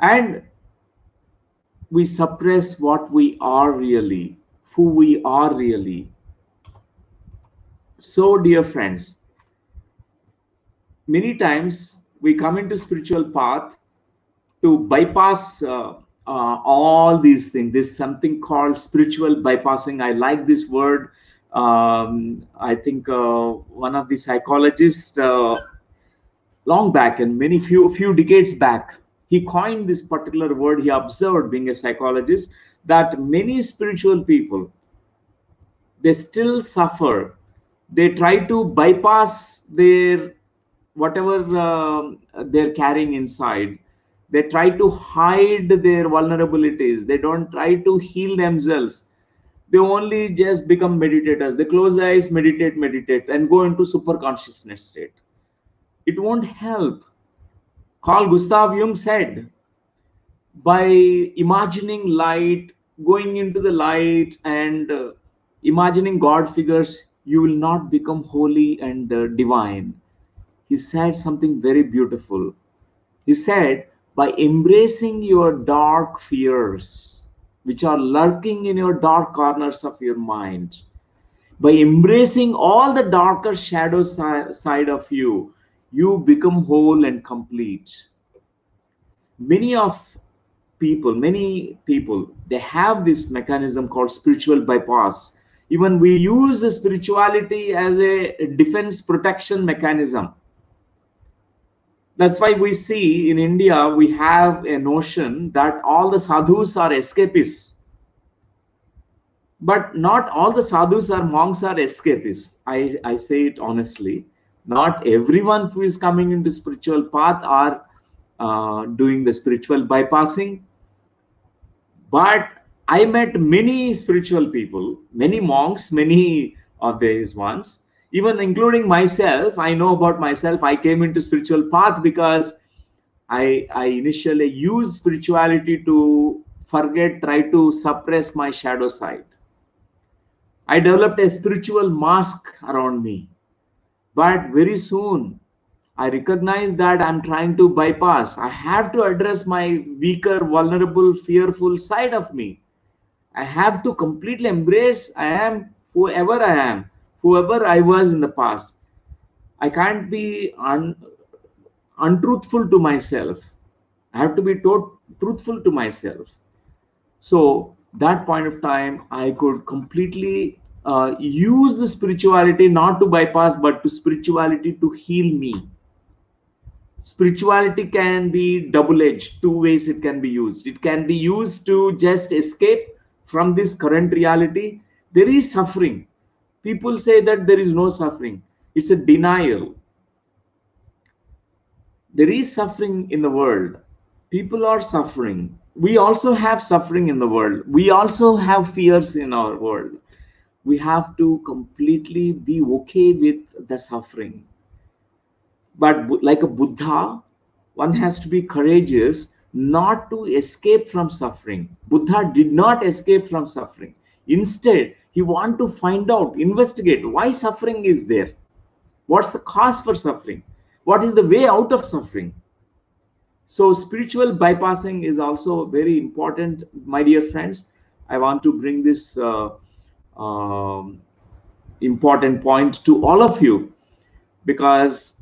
And we suppress what we are really, who we are really. So, dear friends, many times we come into spiritual path to bypass all these things. There's something called spiritual bypassing. I like this word. I think one of the psychologists long back, and many few decades back, he coined this particular word. He observed, being a psychologist, that many spiritual people, they still suffer. They try to bypass their whatever they're carrying inside. They try to hide their vulnerabilities. They don't try to heal themselves. They only just become meditators. They close their eyes, meditate, and go into super consciousness state. It won't help. Carl Gustav Jung said, by imagining light, going into the light, and imagining God figures, you will not become holy and divine. He said something very beautiful. He said, by embracing your dark fears, which are lurking in your dark corners of your mind, by embracing all the darker shadow side of you, you become whole and complete. Many people, they have this mechanism called spiritual bypass. Even we use spirituality as a defense protection mechanism. That's why we see in India, we have a notion that all the sadhus are escapists. But not all the sadhus or monks are escapists. I say it honestly. Not everyone who is coming into spiritual path are doing the spiritual bypassing. But I met many spiritual people, many monks, many of these ones, even including myself. I know about myself. I came into spiritual path because I initially used spirituality to forget, try to suppress my shadow side. I developed a spiritual mask around me. But very soon, I recognize that I'm trying to bypass. I have to address my weaker, vulnerable, fearful side of me. I have to completely embrace I am whoever I was in the past. I can't be untruthful to myself. I have to be truthful to myself. So that point of time, I could completely use the spirituality not to bypass, but to spirituality to heal me. Spirituality can be double-edged, two ways it can be used. It can be used to just escape from this current reality. There is suffering. People say that there is no suffering. It's a denial. There is suffering in the world. People are suffering. We also have suffering in the world. We also have fears in our world. We have to completely be okay with the suffering. But like a Buddha, one has to be courageous not to escape from suffering. Buddha did not escape from suffering. Instead, he wanted to find out, investigate why suffering is there. What's the cause for suffering? What is the way out of suffering? So spiritual bypassing is also very important, my dear friends. I want to bring this um, important point to all of you, because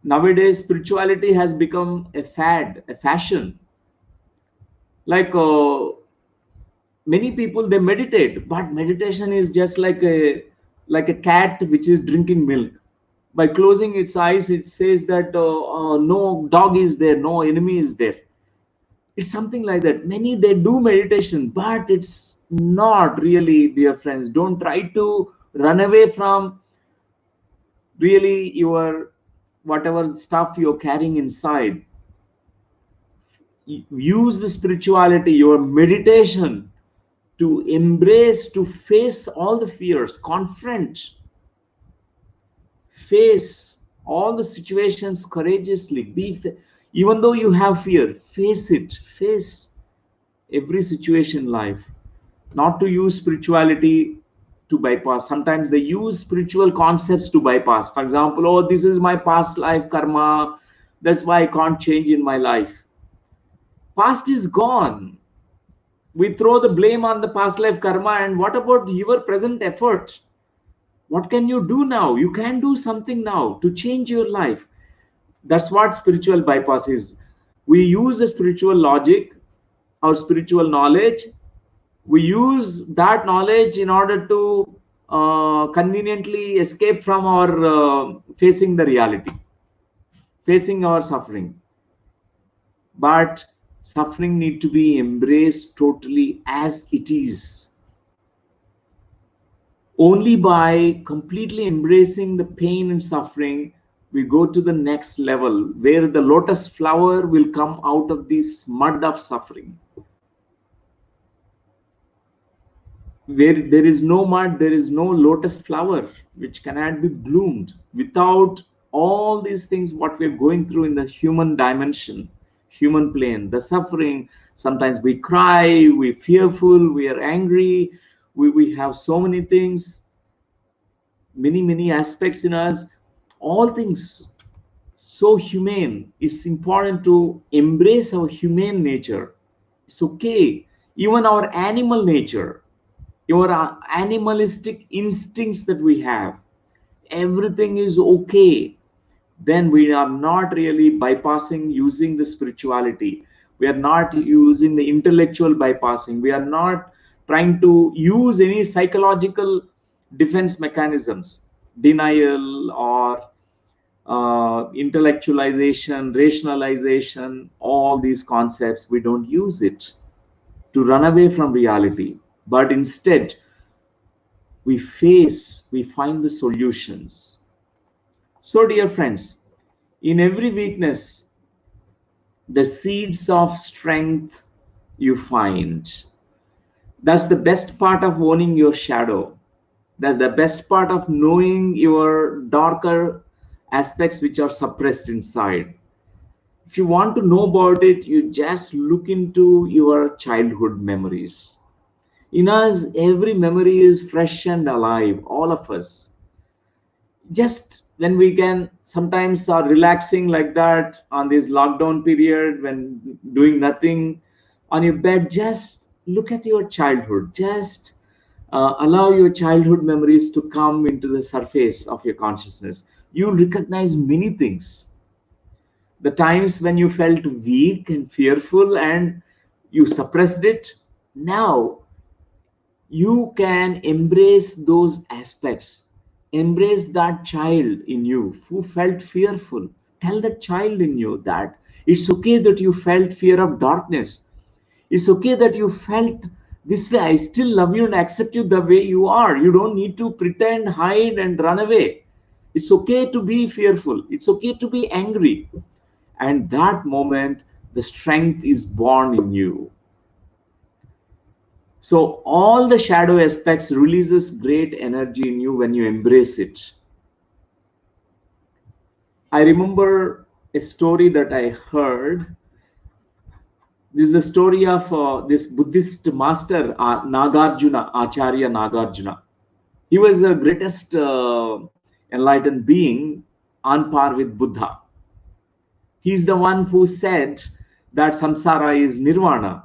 nowadays spirituality has become a fad, a fashion. Like many people, they meditate, but meditation is just like a cat which is drinking milk. By closing its eyes, it says that no dog is there, no enemy is there. It's something like that. Many, they do meditation, but it's not really, dear friends. Don't try to run away from really your whatever stuff you're carrying inside. Use the spirituality, your meditation, to embrace, to face all the fears, confront, face all the situations courageously. Even though you have fear, face it, face every situation in life. Not to use spirituality to bypass. Sometimes they use spiritual concepts to bypass. For example, oh, this is my past life karma, that's why I can't change in my life. Past is gone. We throw the blame on the past life karma, and what about your present effort? What can you do now? You can do something now to change your life. That's what spiritual bypass is. We use a spiritual logic, our spiritual knowledge. We use that knowledge in order to conveniently escape from our facing the reality, facing our suffering. But suffering need to be embraced totally as it is. Only by completely embracing the pain and suffering, we go to the next level where the lotus flower will come out of this mud of suffering. Where there is no mud, there is no lotus flower which cannot be bloomed. Without all these things what we're going through in the human dimension, human plane, the suffering, sometimes we cry, we're fearful, we are angry, we have so many things, many aspects in us, all things so humane. It's important to embrace our humane nature. It's okay. Even our animal nature, your animalistic instincts that we have, everything is okay. Then we are not really bypassing using the spirituality. We are not using the intellectual bypassing. We are not trying to use any psychological defense mechanisms, denial or intellectualization, rationalization, all these concepts. We don't use it to run away from reality, but instead we find the solutions. So dear friends, in every weakness, the seeds of strength you find. That's the best part of owning your shadow. That's the best part of knowing your darker aspects which are suppressed inside. If you want to know about it, you just look into your childhood memories. In us, every memory is fresh and alive, all of us. Just when we can sometimes are relaxing like that on this lockdown period, when doing nothing on your bed, just look at your childhood. Just allow your childhood memories to come into the surface of your consciousness. You'll recognize many things. The times when you felt weak and fearful and you suppressed it, now you can embrace those aspects. Embrace that child in you who felt fearful. Tell that child in you that it's okay that you felt fear of darkness. It's okay that you felt This way, I still love you and accept you the way you are. You don't need to pretend, hide, and run away. It's okay to be fearful. It's okay to be angry. And that moment, the strength is born in you. So all the shadow aspects releases great energy in you when you embrace it. I remember a story that I heard. This is the story of this Buddhist master, Nagarjuna, Acharya Nagarjuna. He was the greatest enlightened being on par with Buddha. He's the one who said that samsara is nirvana.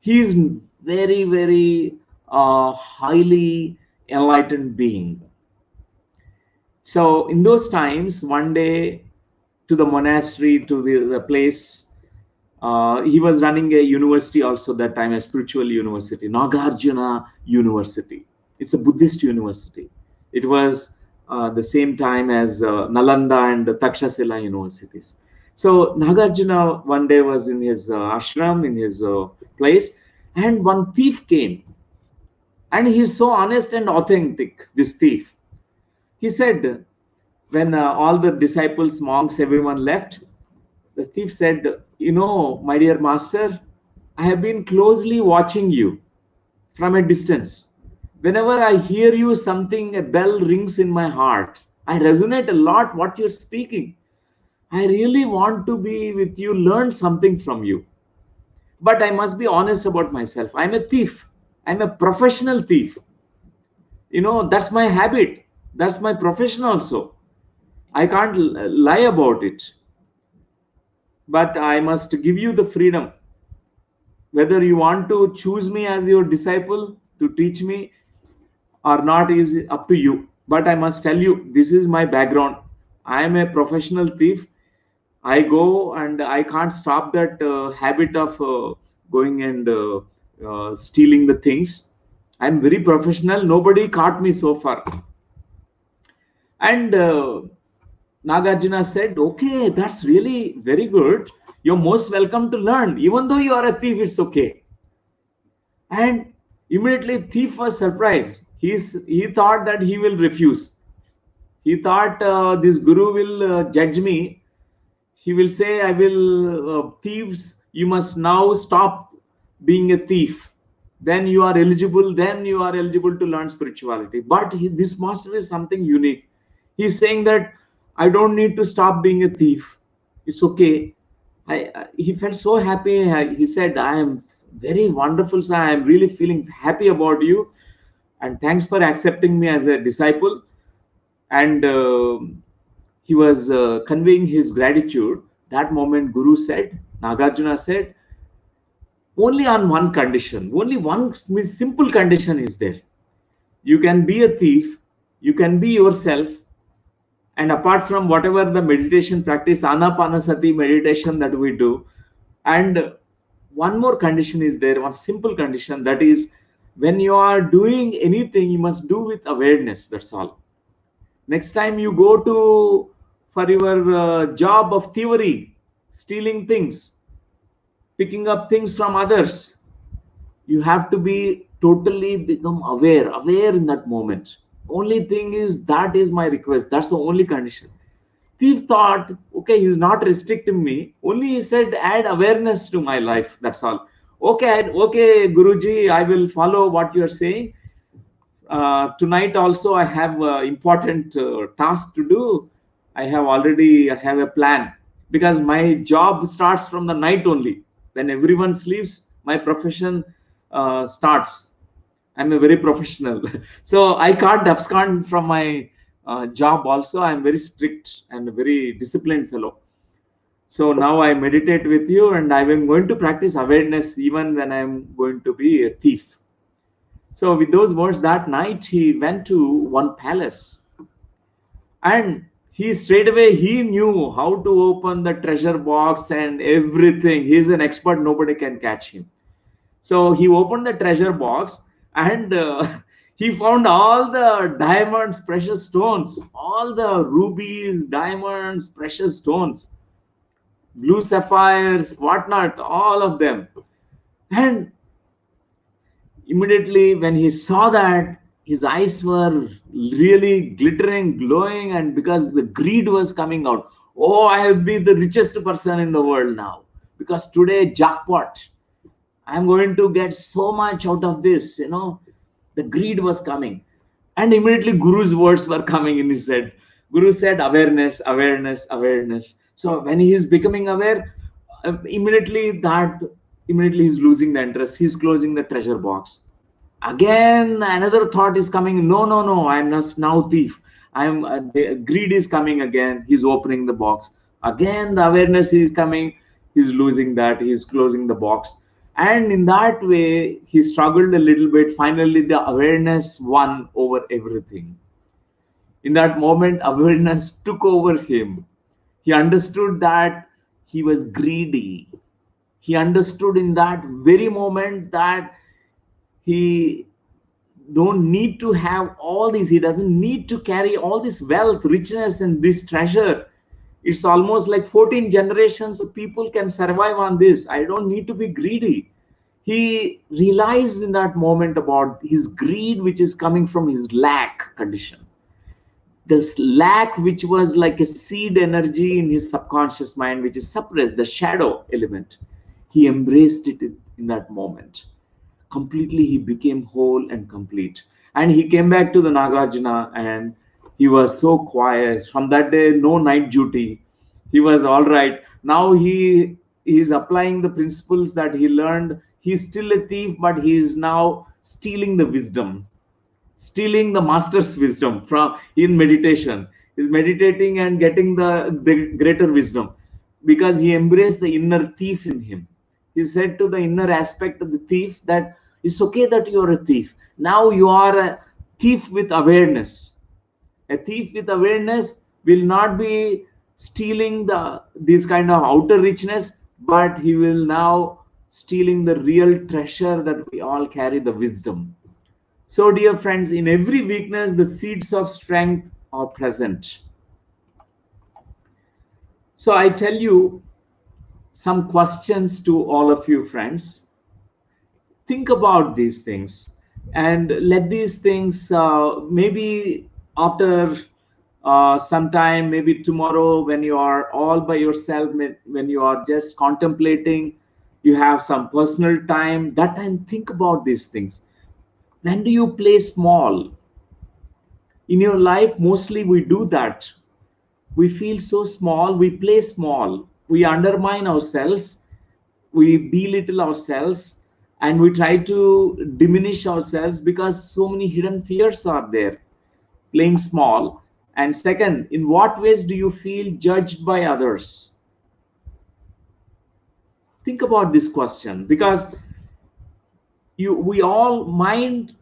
He is very, very highly enlightened being. So in those times, one day to the monastery, to the place, he was running a university also that time, a spiritual university, Nagarjuna University. It's a Buddhist university. It was the same time as Nalanda and Takshashila universities. So Nagarjuna one day was in his ashram, in his place, and one thief came. And he's so honest and authentic, this thief. He said, when all the disciples, monks, everyone left, the thief said, you know, my dear master, I have been closely watching you from a distance. Whenever I hear you, something, a bell rings in my heart. I resonate a lot what you're speaking. I really want to be with you, learn something from you. But I must be honest about myself. I'm a thief. I'm a professional thief. You know, that's my habit. That's my profession also. I can't lie about it. But I must give you the freedom. Whether you want to choose me as your disciple to teach me or not is up to you. But I must tell you, this is my background. I am a professional thief. I go and I can't stop that habit of going and stealing the things. I'm very professional. Nobody caught me so far. And Nagarjuna said, okay, that's really very good. You're most welcome to learn. Even though you are a thief, it's okay. And immediately thief was surprised. He thought that he will refuse. He thought this guru will judge me. He will say, I will, thieves, you must now stop being a thief. Then you are eligible to learn spirituality. But this master is something unique. He's saying that I don't need to stop being a thief. It's okay. He felt so happy. He said, I am very wonderful, sir. I am really feeling happy about you. And thanks for accepting me as a disciple. And he was conveying his gratitude. That moment, Guru said, Nagarjuna said, only on one condition, only one simple condition is there. You can be a thief, you can be yourself, and apart from whatever the meditation practice, Anapanasati meditation that we do, and one more condition is there, one simple condition, that is, when you are doing anything, you must do with awareness. That's all. Next time you go to for your job of thievery, stealing things, picking up things from others, you have to be totally become aware in that moment. Only thing is, that is my request. That's the only condition. Thief thought, okay, he's not restricting me. Only he said, add awareness to my life. That's all. Okay, Guruji, I will follow what you're saying. Tonight also I have important task to do. I have a plan, because my job starts from the night only. When everyone sleeps, my profession starts. I'm a very professional. So I can't abscond from my job also. I'm very strict and a very disciplined fellow. So now I meditate with you, and I am going to practice awareness even when I'm going to be a thief. So with those words, that night he went to one palace, and he knew how to open the treasure box and everything. He's an expert. Nobody can catch him. So he opened the treasure box, and he found all the diamonds, precious stones, all the rubies, diamonds, precious stones, blue sapphires, whatnot, all of them. And Immediately when he saw that, his eyes were really glittering, glowing, and because the greed was coming out. Oh, I will be the richest person in the world now, because today jackpot, I'm going to get so much out of this, the greed was coming. And immediately Guru's words were coming in his head. Guru said awareness, awareness, awareness. So when he is becoming aware, immediately he's losing the interest. He's closing the treasure box. Again another thought is coming. No, no, no, I'm not now thief. I'm the greed is coming again. He's opening the box. Again the awareness is coming. He's losing that. He's closing the box. And in that way he struggled a little bit. Finally the awareness won over everything. In that moment awareness took over him. He understood that he was greedy. He understood in that very moment that he don't need to have all this. He doesn't need to carry all this wealth, richness, and this treasure. It's almost like 14 generations of people can survive on this. I don't need to be greedy. He realized in that moment about his greed, which is coming from his lack condition. This lack, which was like a seed energy in his subconscious mind, which is suppressed, the shadow element. He embraced it in that moment. Completely he became whole and complete. And he came back to the Nagarjuna and he was so quiet. From that day, no night duty. He was all right. Now he is applying the principles that he learned. He's still a thief, but he is now stealing the wisdom, stealing the master's wisdom from in meditation. He's meditating and getting the greater wisdom because he embraced the inner thief in him. He said to the inner aspect of the thief that it's okay that you are a thief. Now you are a thief with awareness. A thief with awareness will not be stealing this kind of outer richness, but he will now stealing the real treasure that we all carry, the wisdom. So dear friends, in every weakness, the seeds of strength are present. So I tell you some questions to all of you friends. Think about these things and let these things maybe after some time, maybe tomorrow when you are all by yourself, when you are just contemplating, you have some personal time, that time think about these things. When do you play small? In your life, mostly we do that. We feel so small, we play small, we undermine ourselves, we belittle ourselves, and we try to diminish ourselves because so many hidden fears are there. Playing small. And second, in what ways do you feel judged by others? Think about this question, because we all mind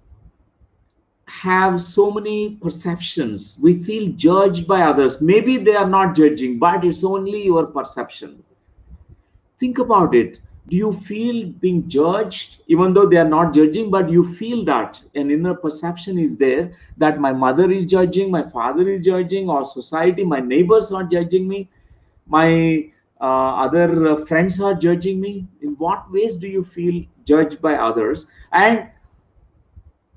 have so many perceptions. We feel judged by others. Maybe they are not judging, but it's only your perception. Think about it. Do you feel being judged even though they are not judging, but you feel that an inner perception is there that my mother is judging, my father is judging, or society, my neighbors are judging me, my other friends are judging me? In what ways do you feel judged by others? And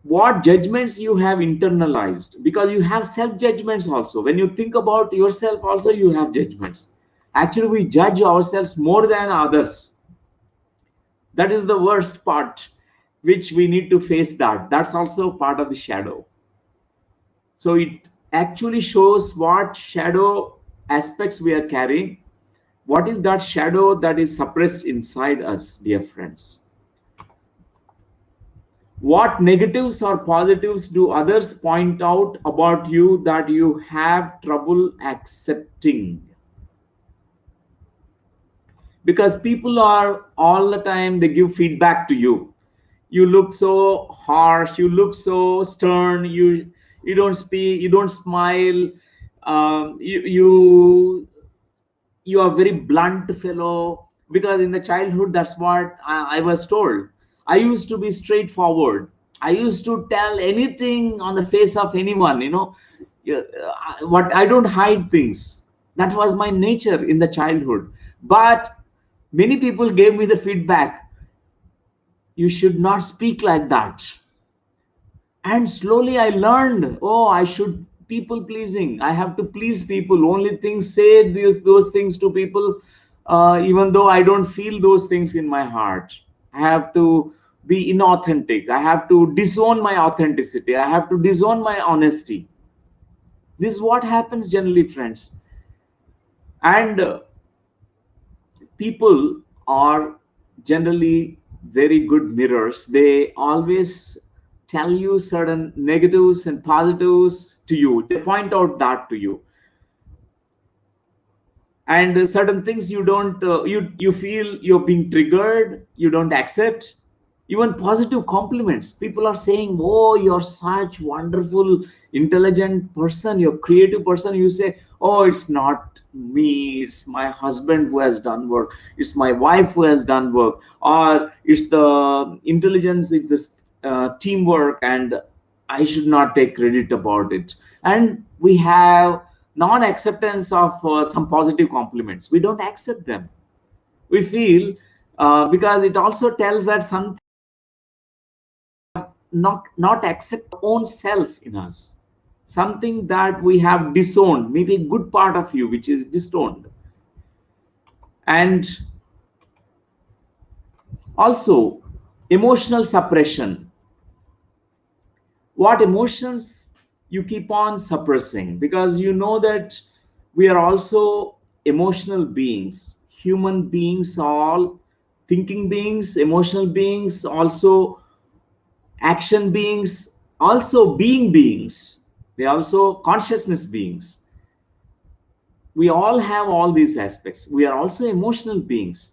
what judgments you have internalized? Because you have self judgments also. When you think about yourself also, you have judgments. Actually, we judge ourselves more than others. That is the worst part, which we need to face. That's also part of the shadow. So it actually shows what shadow aspects we are carrying. What is that shadow that is suppressed inside us, dear friends? What negatives or positives do others point out about you that you have trouble accepting? Because people are all the time, they give feedback to you. You look so harsh, you look so stern, you don't speak, you don't smile, you are very blunt fellow. Because in the childhood, that's what I was told. I used to be straightforward. I used to tell anything on the face of anyone, what I don't hide things. That was my nature in the childhood. But many people gave me the feedback. You should not speak like that. And slowly I learned, oh, I should people pleasing. I have to please people. Only things say those things to people, even though I don't feel those things in my heart. I have to be inauthentic. I have to disown my authenticity. I have to disown my honesty. This is what happens generally, friends. And people are generally very good mirrors. They always tell you certain negatives and positives to you. They point out that to you. And certain things you don't, you feel you're being triggered, you don't accept. Even positive compliments, people are saying, oh, you're such wonderful intelligent person, you're creative person. You say, oh, it's not me, it's my husband who has done work, it's my wife who has done work, or it's the intelligence, it's this teamwork, and I should not take credit about it. And we have non-acceptance of some positive compliments. We don't accept them. We feel because it also tells that some not accept our own self in us, something that we have disowned, maybe a good part of you which is disowned. And also emotional suppression. What emotions you keep on suppressing, because you know that we are also emotional beings. Human beings are all thinking beings, emotional beings, also action beings, also being beings. They also consciousness beings. We all have all these aspects. We are also emotional beings.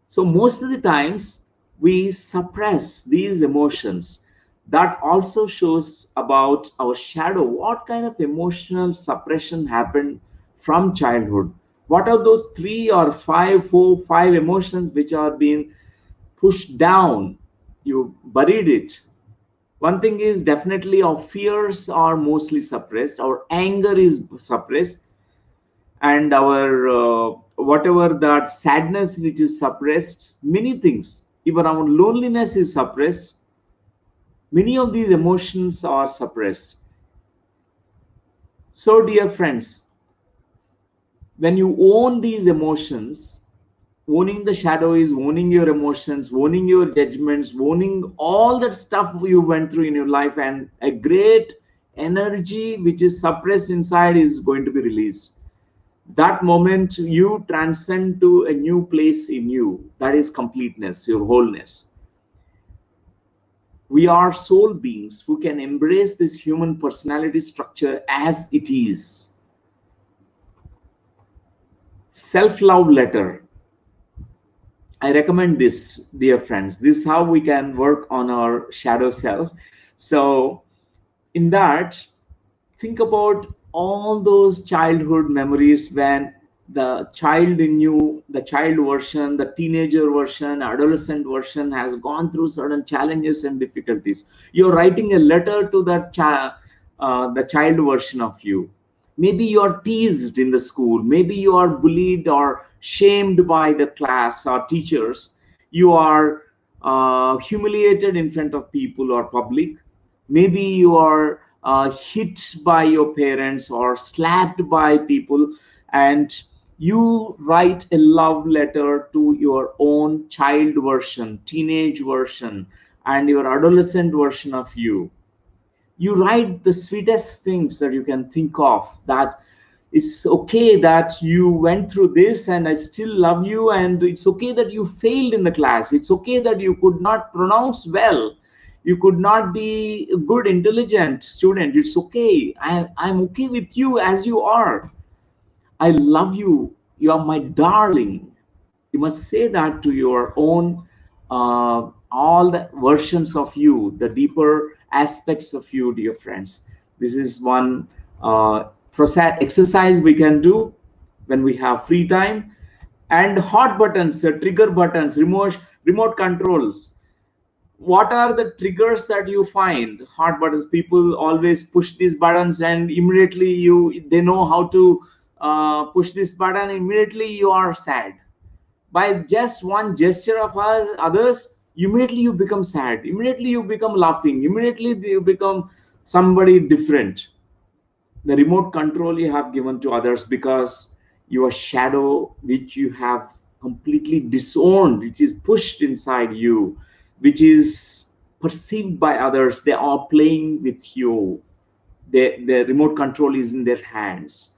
So most of the times we suppress these emotions. That also shows about our shadow. What kind of emotional suppression happened from childhood? What are those three or five, four, five emotions which are being pushed down? You buried it. One thing is definitely our fears are mostly suppressed, our anger is suppressed, and our whatever that sadness which is suppressed, many things, even our loneliness is suppressed. Many of these emotions are suppressed. So dear friends, when you own these emotions, owning the shadow is owning your emotions, owning your judgments, owning all that stuff you went through in your life, and a great energy which is suppressed inside is going to be released. That moment you transcend to a new place in you, that is completeness, your wholeness. We are soul beings who can embrace this human personality structure as it is. Self-love letter. I recommend this, dear friends. This is how we can work on our shadow self. So in that, think about all those childhood memories when the child in you, the child version, the teenager version, adolescent version has gone through certain challenges and difficulties. You're writing a letter to that the child version of you. Maybe you are teased in the school, maybe you are bullied or shamed by the class or teachers, you are humiliated in front of people or public, maybe you are hit by your parents or slapped by people, and you write a love letter to your own child version, teenage version, and your adolescent version of you. You write the sweetest things that you can think of, that it's okay that you went through this and I still love you, and it's okay that you failed in the class, it's okay that you could not pronounce well, you could not be a good intelligent student, it's okay, I'm okay with you as you are, I love you, you are my darling. You must say that to your own all the versions of you, the deeper aspects of you, dear friends. This is one process exercise we can do when we have free time. And hot buttons, trigger buttons, remote controls. What are the triggers that you find? Hot buttons, people always push these buttons and immediately they know how to push this button, immediately you are sad. By just one gesture of others, immediately you become sad, immediately you become laughing, immediately you become somebody different. The remote control you have given to others because your shadow, which you have completely disowned, which is pushed inside you, which is perceived by others, they are playing with you. The remote control is in their hands.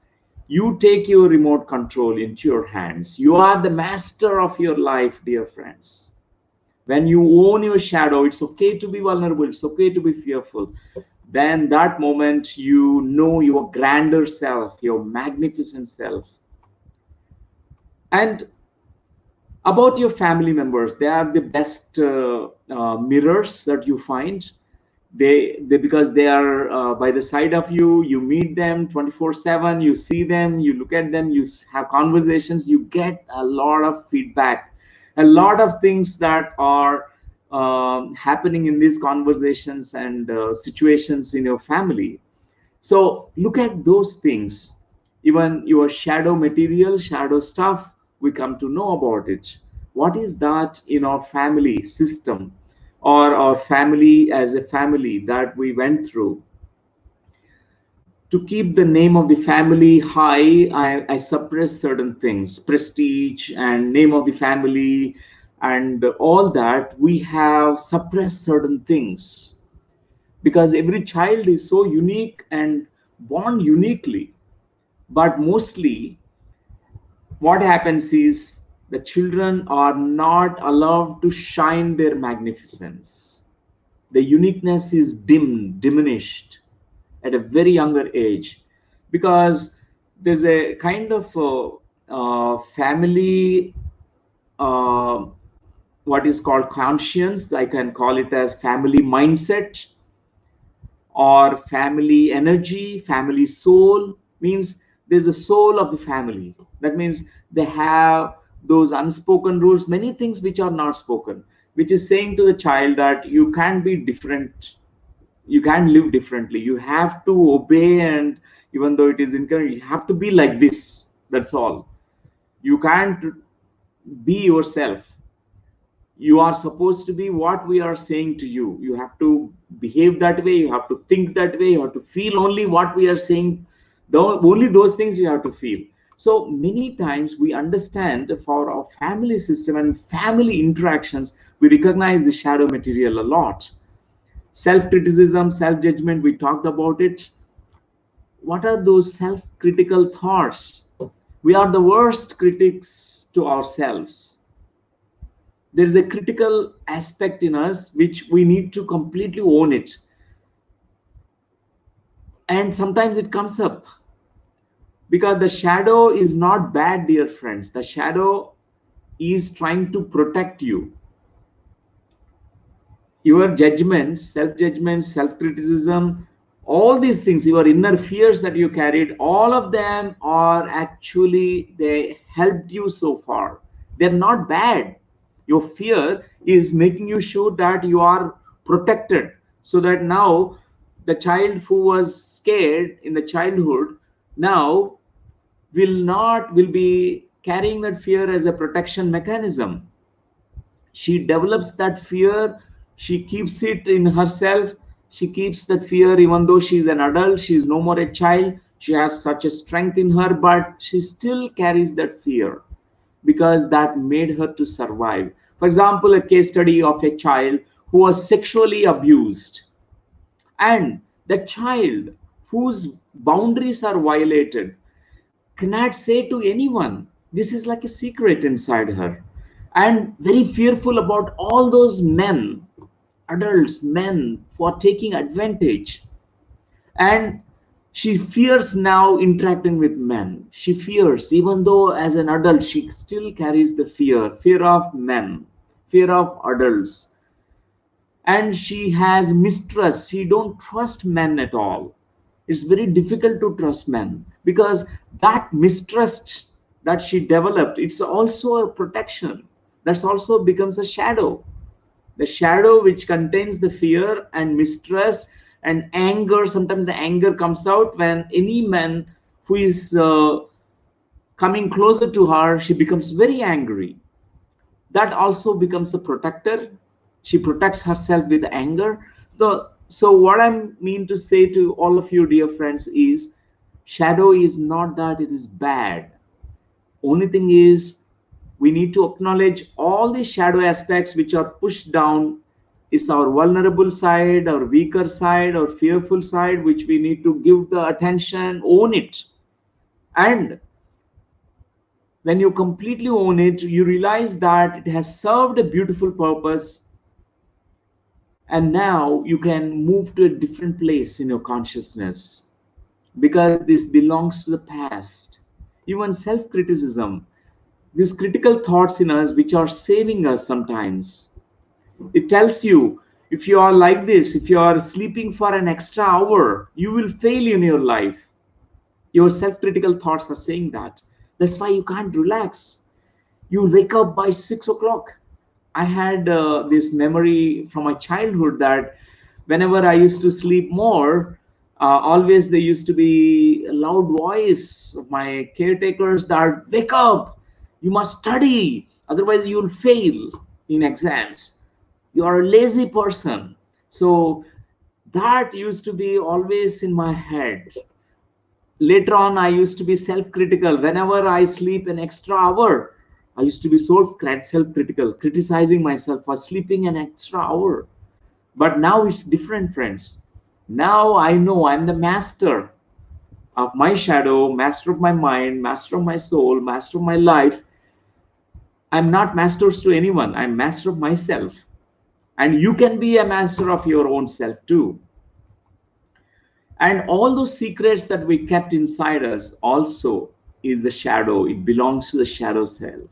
You take your remote control into your hands. You are the master of your life, dear friends. When you own your shadow, it's okay to be vulnerable, it's okay to be fearful. Then that moment you know your grander self, your magnificent self. And about your family members, they are the best mirrors that you find. They because they are by the side of you, you meet them 24/7, you see them, you look at them, you have conversations, you get a lot of feedback, a lot of things that are happening in these conversations and situations in your family. So look at those things. Even your shadow material, shadow stuff, we come to know about it. What is that in our family system or our family as a family that we went through? To keep the name of the family high, I suppress certain things, prestige and name of the family and all that. We have suppressed certain things because every child is so unique and born uniquely. But mostly what happens is the children are not allowed to shine their magnificence. The uniqueness is diminished at a very younger age because there's a kind of family, uh, what is called conscience. I can call it as family mindset or family energy, family soul. Means there's a soul of the family. That means they have those unspoken rules, many things which are not spoken, which is saying to the child that you can't be different, you can't live differently, you have to obey, and even though it is inconvenient, you have to be like this. That's all. You can't be yourself. You are supposed to be what we are saying to you. You have to behave that way, you have to think that way, you have to feel only what we are saying. Only those things you have to feel. So many times we understand for our family system and family interactions, we recognize the shadow material a lot. Self-criticism, self-judgment, we talked about it. What are those self-critical thoughts? We are the worst critics to ourselves. There is a critical aspect in us which we need to completely own it. And sometimes it comes up because the shadow is not bad, dear friends. The shadow is trying to protect you. Your judgments, self-judgment, self-criticism, all these things, your inner fears that you carried, all of them are actually, they helped you so far. They're not bad. Your fear is making you sure that you are protected, so that now the child who was scared in the childhood now will be carrying that fear as a protection mechanism. She develops that fear, she keeps it in herself, she keeps that fear even though she's an adult, she's no more a child, she has such a strength in her, but she still carries that fear because that made her to survive. For example, a case study of a child who was sexually abused, and the child whose boundaries are violated cannot say to anyone. This is like a secret inside her, and very fearful about all those men, adults, men, for taking advantage. And she fears now interacting with men. She fears, even though as an adult, she still carries the fear of men, fear of adults. And she has mistrust. She don't trust men at all. It's very difficult to trust men because that mistrust that she developed, it's also a protection. That's also becomes a shadow. The shadow which contains the fear and mistrust and anger. Sometimes the anger comes out when any man who is coming closer to her, she becomes very angry. That also becomes a protector. She protects herself with anger. So what I mean to say to all of you, dear friends, is shadow is not that it is bad. Only thing is, we need to acknowledge all the shadow aspects which are pushed down is our vulnerable side, our weaker side, our fearful side, which we need to give the attention, own it. And when you completely own it, you realize that it has served a beautiful purpose, and now you can move to a different place in your consciousness, because this belongs to the past. Even self-criticism, these critical thoughts in us which are saving us sometimes, it tells you, if you are like this, if you are sleeping for an extra hour, you will fail in your life. Your self-critical thoughts are saying that. That's why you can't relax. You wake up by 6 o'clock. I had this memory from my childhood that whenever I used to sleep more, always there used to be a loud voice of my caretakers that, wake up, you must study, otherwise you will fail in exams. You are a lazy person. So that used to be always in my head. Later on, I used to be self-critical. Whenever I sleep an extra hour, I used to be so self-critical, criticizing myself for sleeping an extra hour. But now it's different, friends. Now I know I'm the master of my shadow, master of my mind, master of my soul, master of my life. I'm not masters to anyone. I'm master of myself. And you can be a master of your own self too. And all those secrets that we kept inside us also is the shadow. It belongs to the shadow self.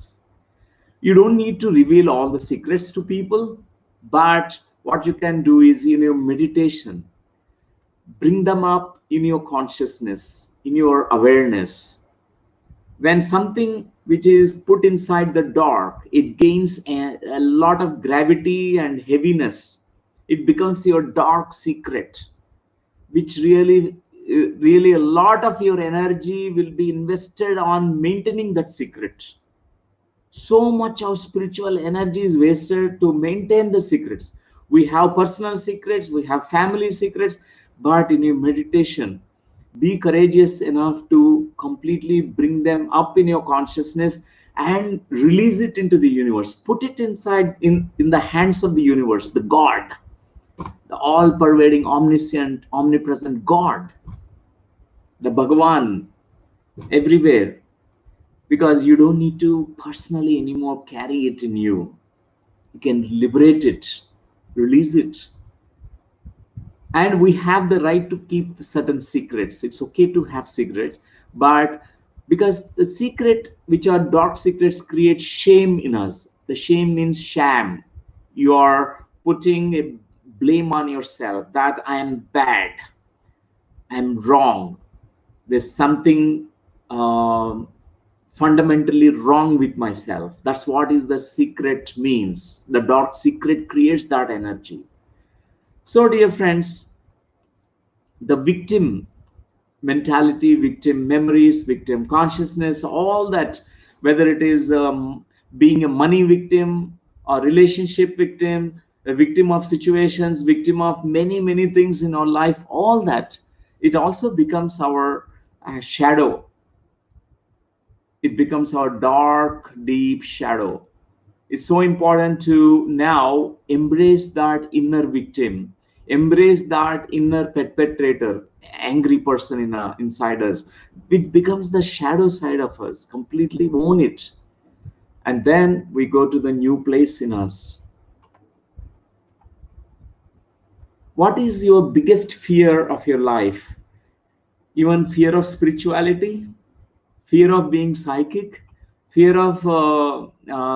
You don't need to reveal all the secrets to people, but what you can do is, in your meditation, bring them up in your consciousness, in your awareness. When something which is put inside the dark, it gains a lot of gravity and heaviness. It becomes your dark secret, which really a lot of your energy will be invested on maintaining that secret. So much of spiritual energy is wasted to maintain the secrets. We have personal secrets, we have family secrets, but in your meditation, be courageous enough to completely bring them up in your consciousness and release it into the universe. Put it inside in the hands of the universe, the God, the all-pervading, omniscient, omnipresent God, the Bhagavan, everywhere. Because you don't need to personally anymore carry it in you. You can liberate it, release it. And we have the right to keep certain secrets. It's okay to have secrets, but because the secret, which are dark secrets, create shame in us. The shame means sham. You are putting a blame on yourself that I am bad, I am wrong. There's something fundamentally wrong with myself. That's what is the secret means. The dark secret creates that energy. So, dear friends, the victim mentality, victim memories, victim consciousness, all that, whether it is being a money victim or relationship victim, a victim of situations, victim of many things in our life, all that, it also becomes our shadow. It becomes our dark, deep shadow. It's so important to now embrace that inner victim, embrace that inner perpetrator, angry person inside us. It becomes the shadow side of us. Completely own it. And then we go to the new place in us. What is your biggest fear of your life? Even fear of spirituality? Fear of being psychic, fear of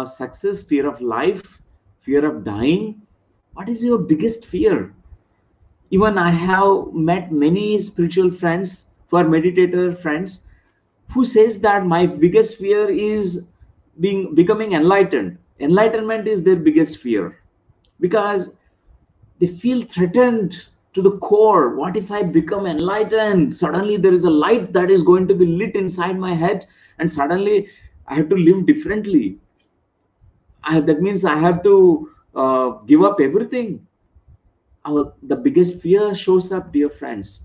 success, fear of life, fear of dying. What is your biggest fear? Even I have met many spiritual friends, for meditator friends, who says that my biggest fear is becoming enlightened. Enlightenment is their biggest fear, because they feel threatened to the core. What if I become enlightened? Suddenly there is a light that is going to be lit inside my head, and suddenly I have to live differently. That means I have to give up everything. The biggest fear shows up, dear friends.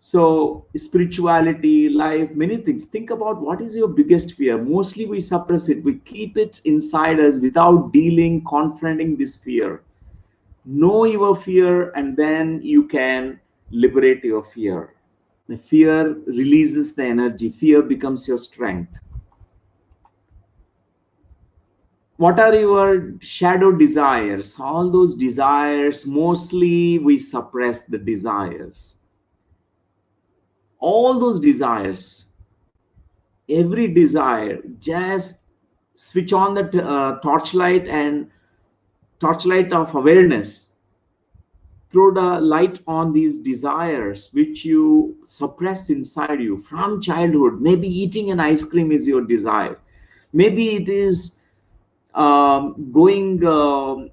So spirituality, life, many things. Think about what is your biggest fear. Mostly we suppress it. We keep it inside us without dealing, confronting this fear. Know your fear, and then you can liberate your fear. The fear releases the energy. Fear becomes your strength. What are your shadow desires? All those desires, mostly we suppress the desires. All those desires, every desire, just switch on the torchlight and torchlight of awareness. Throw the light on these desires which you suppress inside you from childhood. Maybe eating an ice cream is your desire. Maybe it is going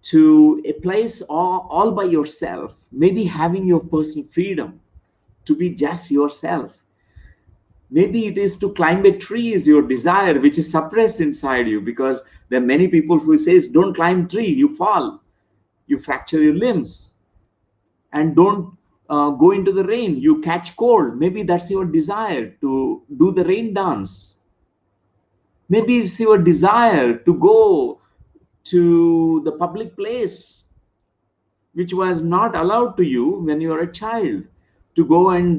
to a place all by yourself. Maybe having your personal freedom to be just yourself. Maybe it is to climb a tree is your desire, which is suppressed inside you, because there are many people who says, don't climb tree, you fall, you fracture your limbs. And don't go into the rain, you catch cold. Maybe that's your desire to do the rain dance. Maybe it's your desire to go to the public place, which was not allowed to you when you were a child, to go and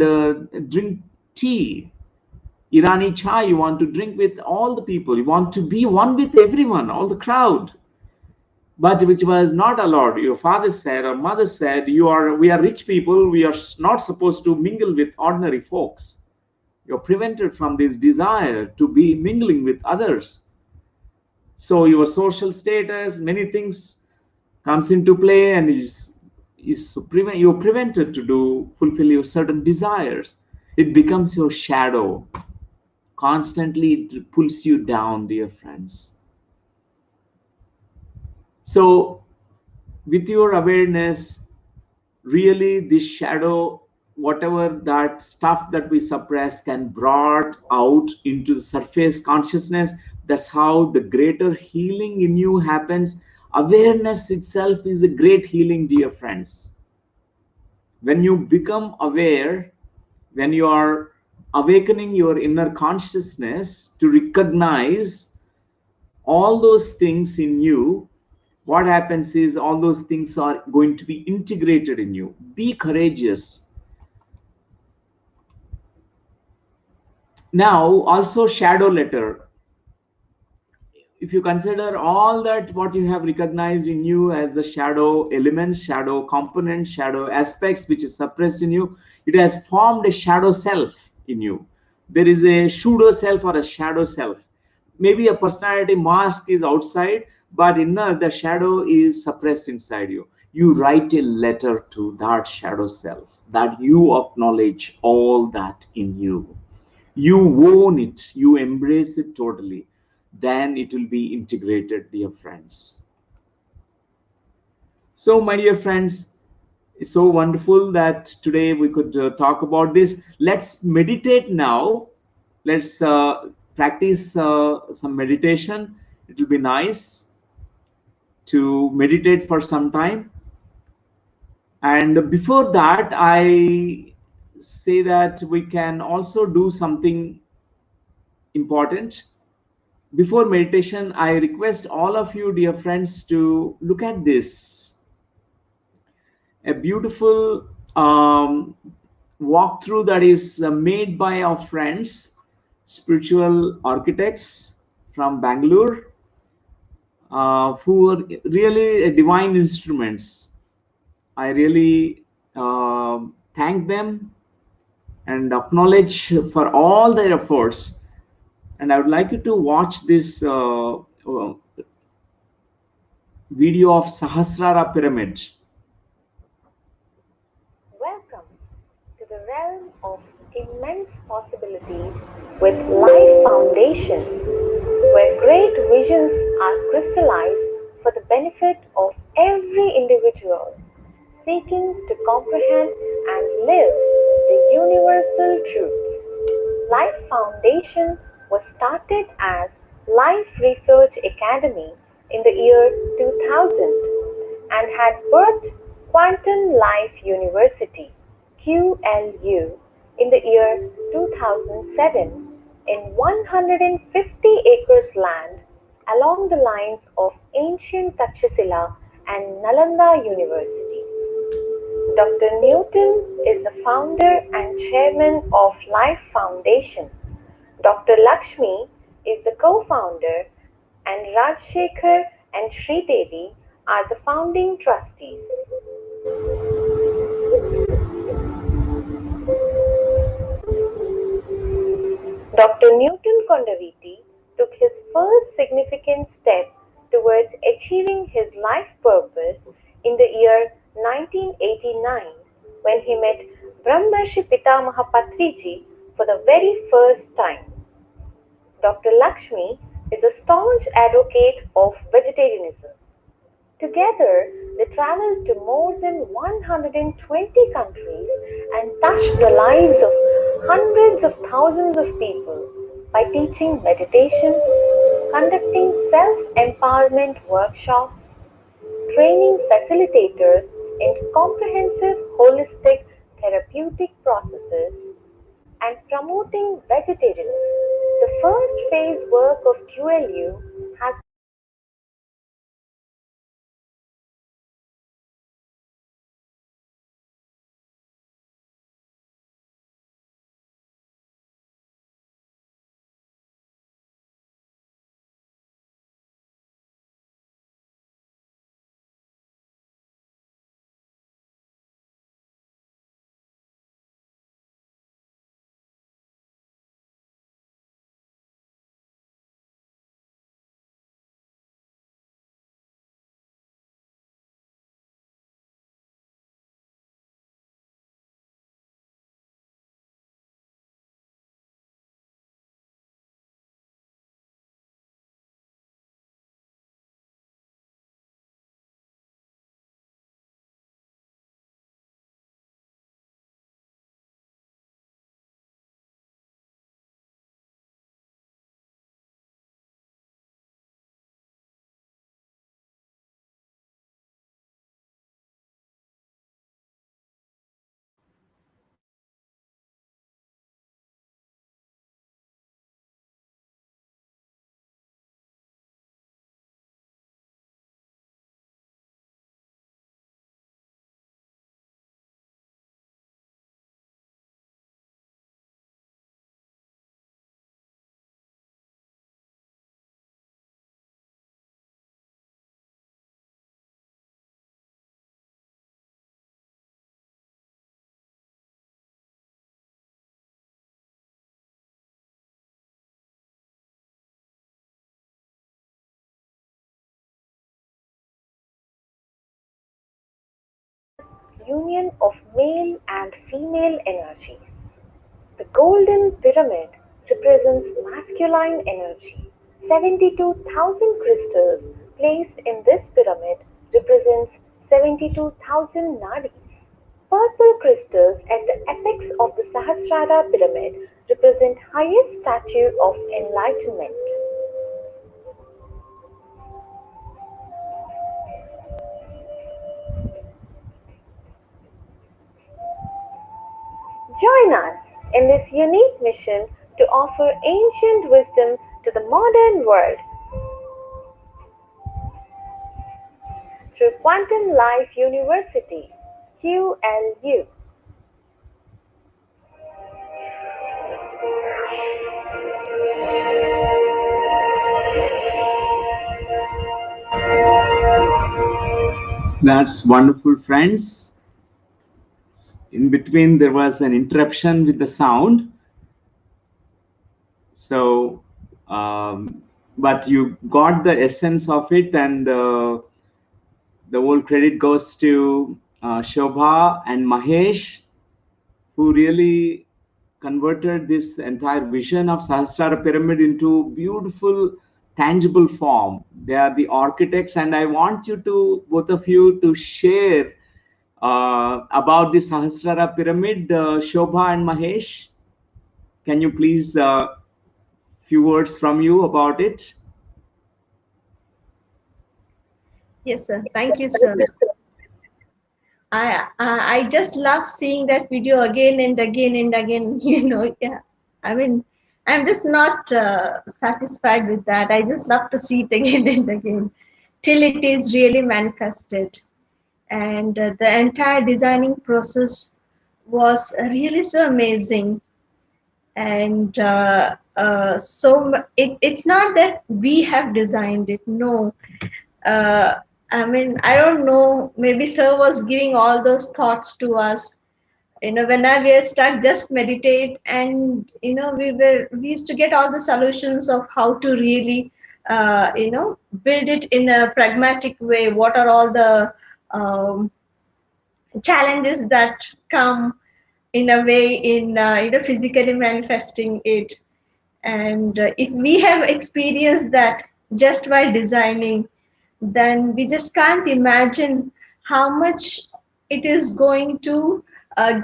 drink tea. Irani chai, you want to drink with all the people. You want to be one with everyone, all the crowd. But which was not allowed. Your father said or mother said, we are rich people. We are not supposed to mingle with ordinary folks. You're prevented from this desire to be mingling with others. So your social status, many things comes into play, and you're prevented to fulfill your certain desires. It becomes your shadow. Constantly it pulls you down, dear friends. So with your awareness, really this shadow, whatever that stuff that we suppress, can brought out into the surface consciousness. That's how the greater healing in you happens. Awareness itself is a great healing, dear friends. When you become aware, when you are awakening your inner consciousness to recognize all those things in you, what happens is all those things are going to be integrated in you. Be courageous. Now, also shadow letter. If you consider all that what you have recognized in you as the shadow elements, shadow components, shadow aspects which is suppressed in you, it has formed a shadow self in you. There is a pseudo self or a shadow self. Maybe a personality mask is outside, but inner the shadow is suppressed inside you. You write a letter to that shadow self, that you acknowledge all that in you. You own it, you embrace it totally. Then it will be integrated, dear friends. So, my dear friends, it's so wonderful that today we could talk about this. Let's meditate now. Let's practice some meditation. It will be nice to meditate for some time. And before that, I say that we can also do something important. Before meditation, I request all of you, dear friends, to look at this. A beautiful walkthrough that is made by our friends, spiritual architects from Bangalore, who are really divine instruments. I really thank them and acknowledge for all their efforts. And I would like you to watch this video of Sahasrara Pyramid. Welcome to the realm of immense possibilities with Life Foundation, where great visions are crystallized for the benefit of every individual seeking to comprehend and live the universal truths. Life Foundation was started as Life Research Academy in the year 2000 and had birthed Quantum Life University QLU in the year 2007 in 150 acres land along the lines of ancient Takshashila and Nalanda universities. Dr. Newton is the founder and chairman of Life Foundation. Dr. Lakshmi is the co-founder and Rajshekhar and Sridevi are the founding trustees. Dr. Newton Kondaveti took his first significant step towards achieving his life purpose in the year 1989 when he met Brahmarshi Pitamaha Patriji for the very first time. Dr. Lakshmi is a staunch advocate of vegetarianism. Together, they traveled to more than 120 countries and touched the lives of hundreds of thousands of people by teaching meditation, conducting self-empowerment workshops, training facilitators in comprehensive holistic therapeutic processes, and promoting vegetarianism. The first phase work of QLU has union of male and female energies. The golden pyramid represents masculine energy. 72,000 crystals placed in this pyramid represents 72,000 nadis. Purple crystals at the apex of the Sahasrara pyramid represent highest statue of enlightenment. Join us in this unique mission to offer ancient wisdom to the modern world through Quantum Life University, QLU. That's wonderful, friends. In between, there was an interruption with the sound. So, but you got the essence of it, and the whole credit goes to Shobha and Mahesh, who really converted this entire vision of Sahasrara pyramid into beautiful, tangible form. They are the architects, and I want you to, both of you, to share about the Sahasrara pyramid. Shobha and Mahesh, can you please few words from you about it? Yes, sir. Thank you, sir. I just love seeing that video again and again and again. Yeah. I mean, I'm just not satisfied with that. I just love to see it again and again till it is really manifested. And the entire designing process was really so amazing. And it's not that we have designed it. No, uh, I mean, I don't know, maybe sir was giving all those thoughts to us. Whenever we are stuck, just meditate, and we used to get all the solutions of how to really build it in a pragmatic way. What are all the um, challenges that come in a way in physically manifesting it. And if we have experienced that just by designing, then we just can't imagine how much it is going to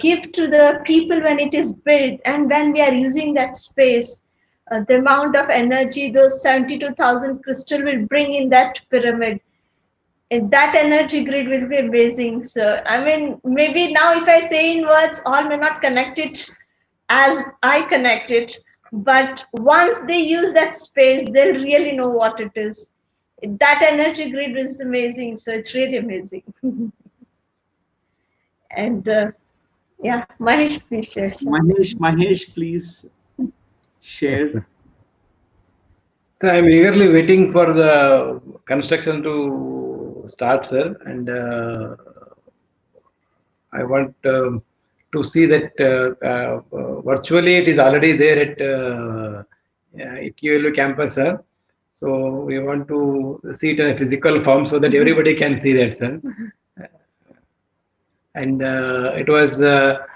give to the people when it is built, and when we are using that space, the amount of energy those 72,000 crystal will bring in that pyramid, and that energy grid will be amazing. So, I mean, maybe now if I say in words, all may not connect it as I connect it, but once they use that space, they'll really know what it is. That energy grid is amazing. So it's really amazing. And yeah, Mahesh, please share something. Mahesh, please Yes, share. sir. So I'm eagerly waiting for the construction to start, sir, and I want to see that virtually it is already there at QLU campus, sir. So we want to see it in a physical form so that everybody can see that, sir. And it was a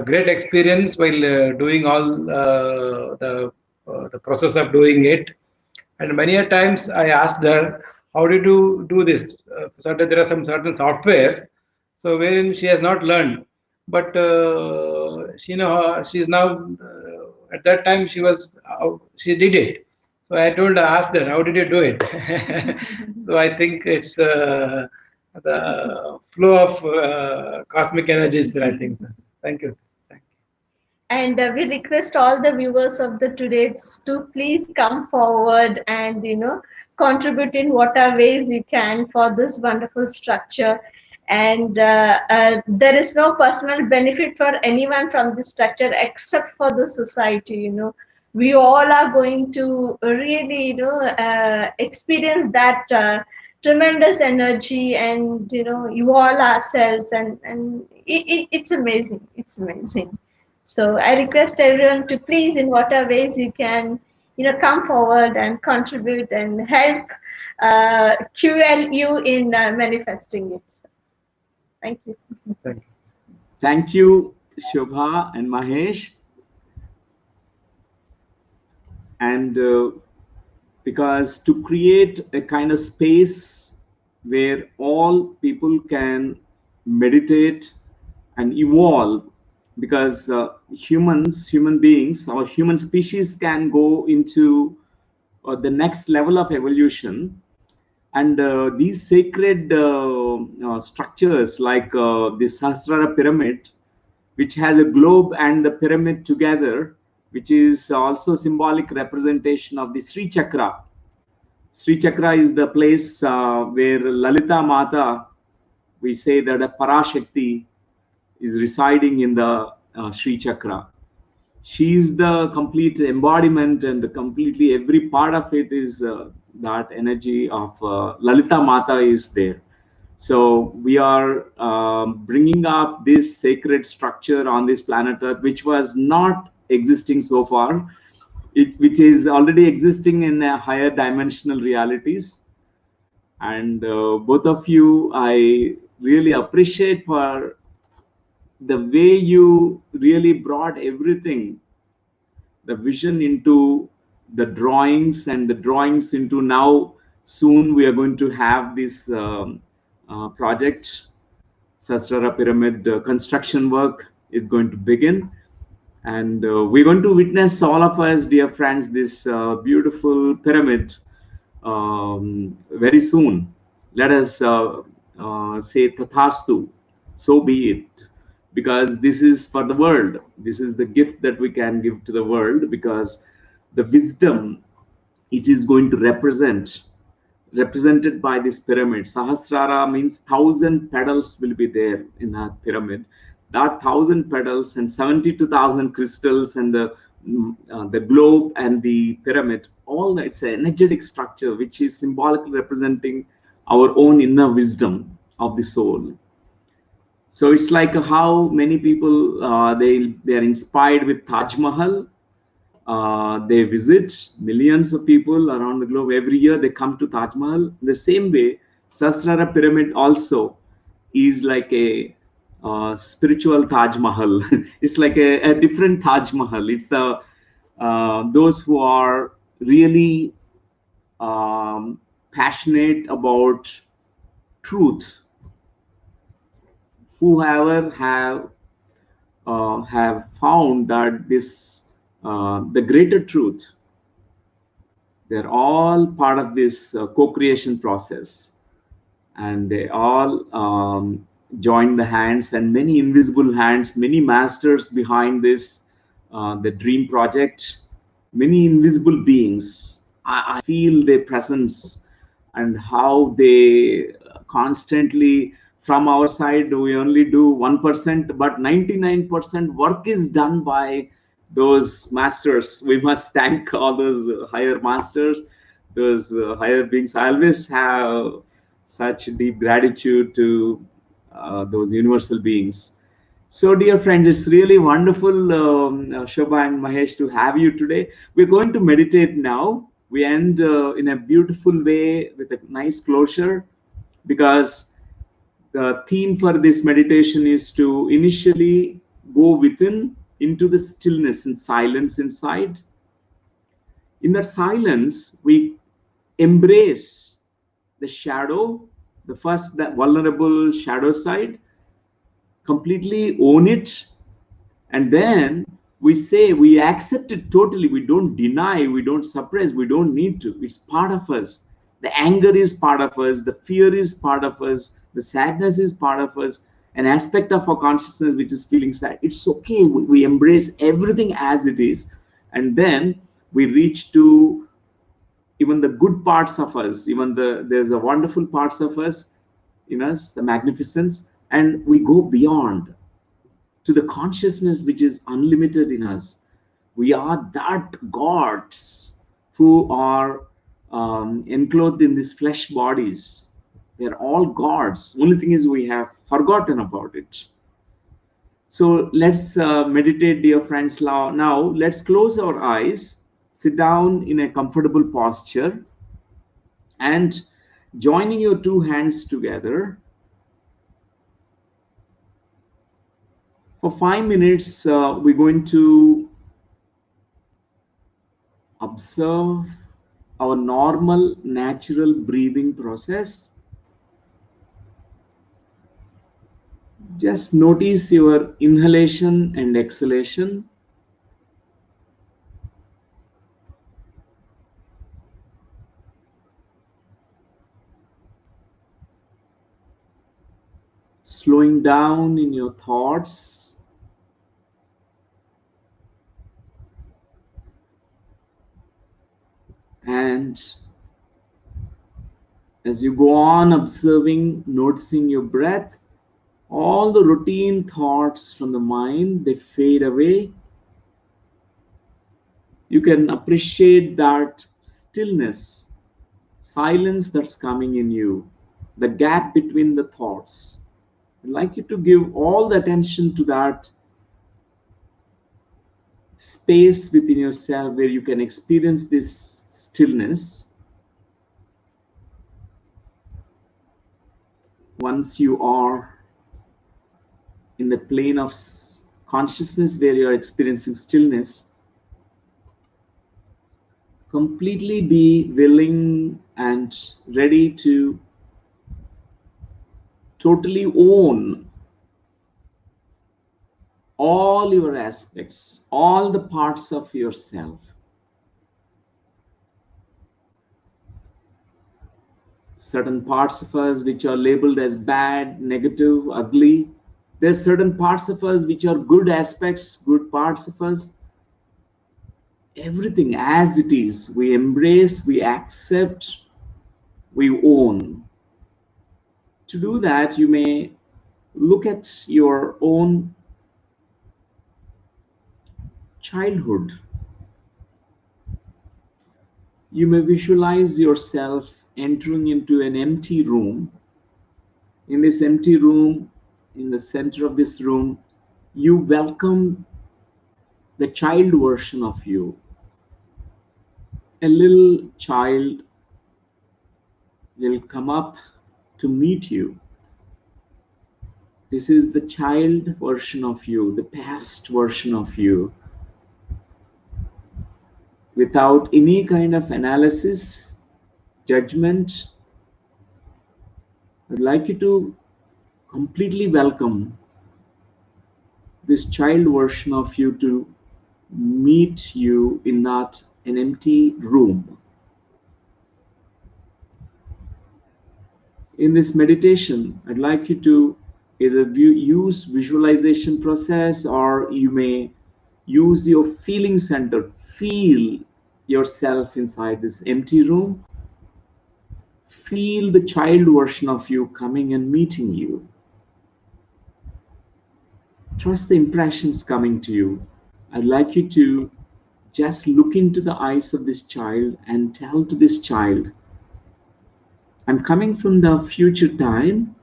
great experience while doing all the process of doing it. And many a times I asked her, how did you do this? There are some certain softwares, so wherein she has not learned, but she's now at that time she did it. So I told her, asked her, how did you do it? So I think it's the flow of cosmic energies, I think. Sir. Thank you. Thank And we request all the viewers of the todays to please come forward and contribute in whatever ways you can for this wonderful structure. And there is no personal benefit for anyone from this structure except for the society. We all are going to really experience that tremendous energy, and evolve ourselves, and it's amazing. It's amazing. So I request everyone to please, in whatever ways you can, come forward and contribute and help QLU in manifesting it. So, thank you. thank you. Thank you, Shobha and Mahesh. And because to create a kind of space where all people can meditate and evolve, because human beings, our human species can go into the next level of evolution. And these sacred structures like the Sahasrara pyramid, which has a globe and the pyramid together, which is also symbolic representation of the Sri Chakra. Sri Chakra is the place where Lalita Mata, we say that a Parashakti is residing in the Sri Chakra. She is the complete embodiment, and completely every part of it is that energy of Lalita Mata is there. So we are bringing up this sacred structure on this planet Earth, which was not existing so far, which is already existing in higher dimensional realities. And both of you, I really appreciate for the way you really brought everything, the vision into the drawings, and the drawings into now soon we are going to have this project. Sahasrara pyramid construction work is going to begin, and we're going to witness, all of us, dear friends, this beautiful pyramid very soon. let us say tathastu, so be it, because this is for the world. This is the gift that we can give to the world, because the wisdom it is going to represented by this pyramid. Sahasrara means 1,000 petals will be there in that pyramid. That 1,000 petals and 72,000 crystals and the globe and the pyramid, all that, it's an energetic structure which is symbolically representing our own inner wisdom of the soul. So it's like how many people they are inspired with Taj Mahal. They visit, millions of people around the globe every year. They come to Taj Mahal. The same way, Sahasrara pyramid also is like a spiritual Taj Mahal. It's like a different Taj Mahal. It's those who are really passionate about truth, whoever have found that this the greater truth, they're all part of this co-creation process, and they all join the hands, and many invisible hands, many masters behind this the dream project, many invisible beings. I feel their presence and how they constantly, from our side we only do 1%, but 99% work is done by those masters. We must thank all those higher masters, those higher beings. I always have such deep gratitude to those universal beings. So, dear friends, it's really wonderful, Shobha and Mahesh, to have you today. We're going to meditate now. We end in a beautiful way with a nice closure, because the theme for this meditation is to initially go within into the stillness and silence inside. In that silence, we embrace the shadow, the first, that vulnerable shadow side, completely own it, and then we say we accept it totally. We don't deny, we don't suppress, we don't need to. It's part of us. The anger is part of us, the fear is part of us, the sadness is part of us, an aspect of our consciousness which is feeling sad. It's okay. We embrace everything as it is, and then we reach to even the good parts of us, even there's a wonderful parts of us in us, the magnificence, and we go beyond to the consciousness which is unlimited in us. We are that gods who are enclosed in these flesh bodies. We are all gods. Only thing is we have forgotten about it. So let's meditate, dear friends. Now let's close our eyes, sit down in a comfortable posture, and joining your two hands together, for 5 minutes, we're going to observe our normal, natural breathing process. Just notice your inhalation and exhalation. Slowing down in your thoughts. And as you go on observing, noticing your breath, all the routine thoughts from the mind, they fade away. You can appreciate that stillness, silence that's coming in you, the gap between the thoughts. I'd like you to give all the attention to that space within yourself where you can experience this stillness. Once you are in the plane of consciousness where you are experiencing stillness, completely be willing and ready to totally own all your aspects, all the parts of yourself. certain parts of us which are labeled as bad, negative, ugly. There's certain parts of us which are good aspects, good parts of us. Everything as it is, we embrace, we accept, we own. To do that, you may look at your own childhood. You may visualize yourself entering into an empty room. In this empty room, in the center of this room, you welcome the child version of you. A little child will come up to meet you. This is the child version of you, the past version of you. Without any kind of analysis, judgment, I'd like you to completely welcome this child version of you to meet you in that an empty room. In this meditation, I'd like you to either use visualization process, or you may use your feeling center. Feel yourself inside this empty room. Feel the child version of you coming and meeting you. Trust the impressions coming to you. I'd like you to just look into the eyes of this child and tell to this child, I'm coming from the future time.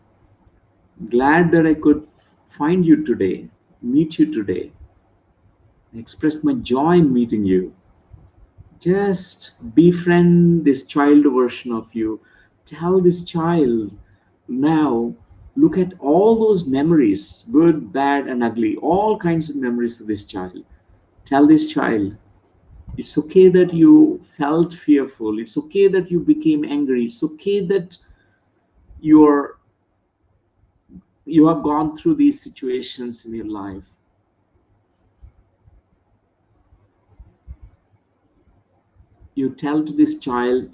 Glad that I could find you today, meet you today. I express my joy in meeting you. Just befriend this child version of you. Tell this child, now look at all those memories, good, bad, and ugly, all kinds of memories of this child. Tell this child, it's okay that you felt fearful. It's okay that you became angry. It's okay that you have gone through these situations in your life. You tell to this child,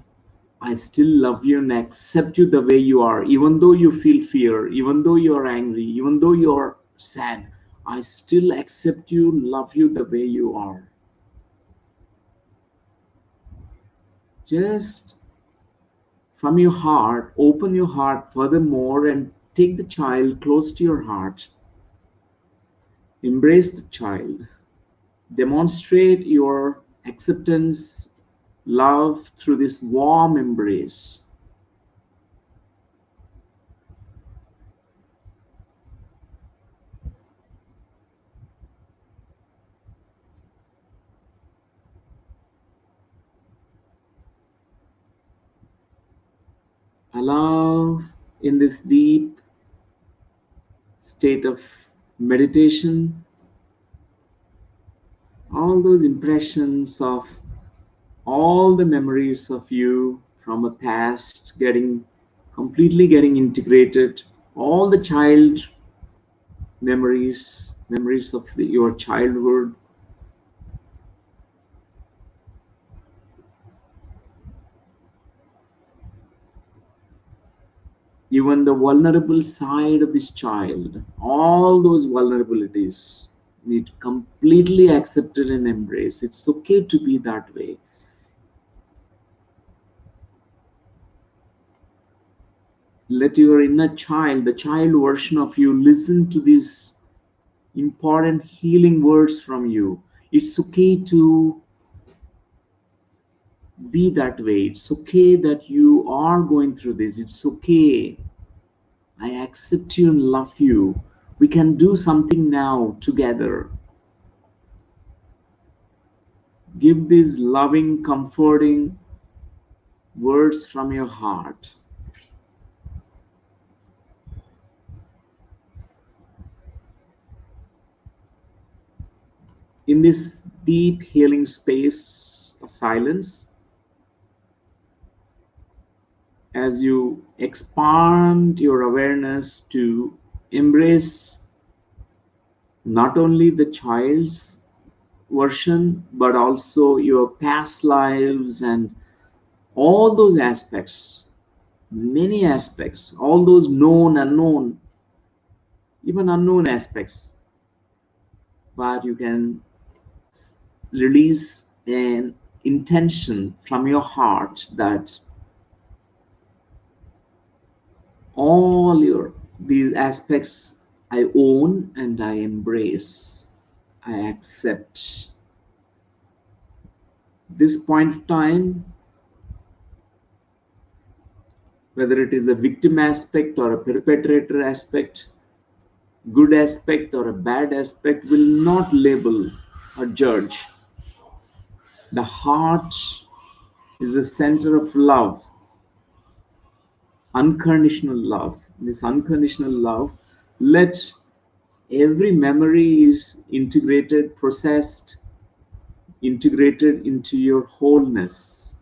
I still love you and accept you the way you are, even though you feel fear, even though you are angry, even though you are sad. I still accept you, love you the way you are. Just from your heart, open your heart furthermore and take the child close to your heart. Embrace the child. Demonstrate your acceptance, love through this warm embrace. Allow in this deep state of meditation all those impressions of all the memories of you from a past completely getting integrated, all the child memories of your childhood. Even the vulnerable side of this child, all those vulnerabilities need completely accepted and embraced. It's okay to be that way. Let your inner child, the child version of you, listen to these important healing words from you. It's okay to be that way. It's okay that you are going through this. It's okay. I accept you and love you. We can do something now together. Give these loving, comforting words from your heart. In this deep healing space of silence, as you expand your awareness to embrace not only the child's version, but also your past lives and all those aspects, many aspects, all those known, unknown, even unknown aspects. But you can release an intention from your heart that all these aspects I own and I embrace, I accept. This point of time, whether it is a victim aspect or a perpetrator aspect, good aspect or a bad aspect, will not label or judge. The heart is the center of love, unconditional love. This unconditional love, let every memory is integrated, processed, integrated into your wholeness.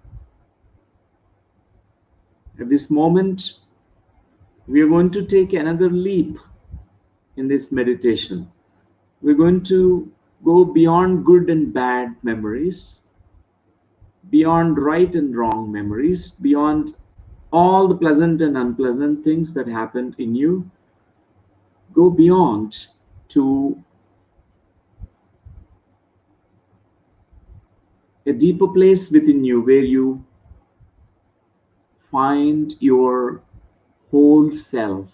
At this moment, we are going to take another leap in this meditation. We're going to go beyond good and bad memories, beyond right and wrong memories, beyond all the pleasant and unpleasant things that happened in you. Go beyond to a deeper place within you where you find your whole self.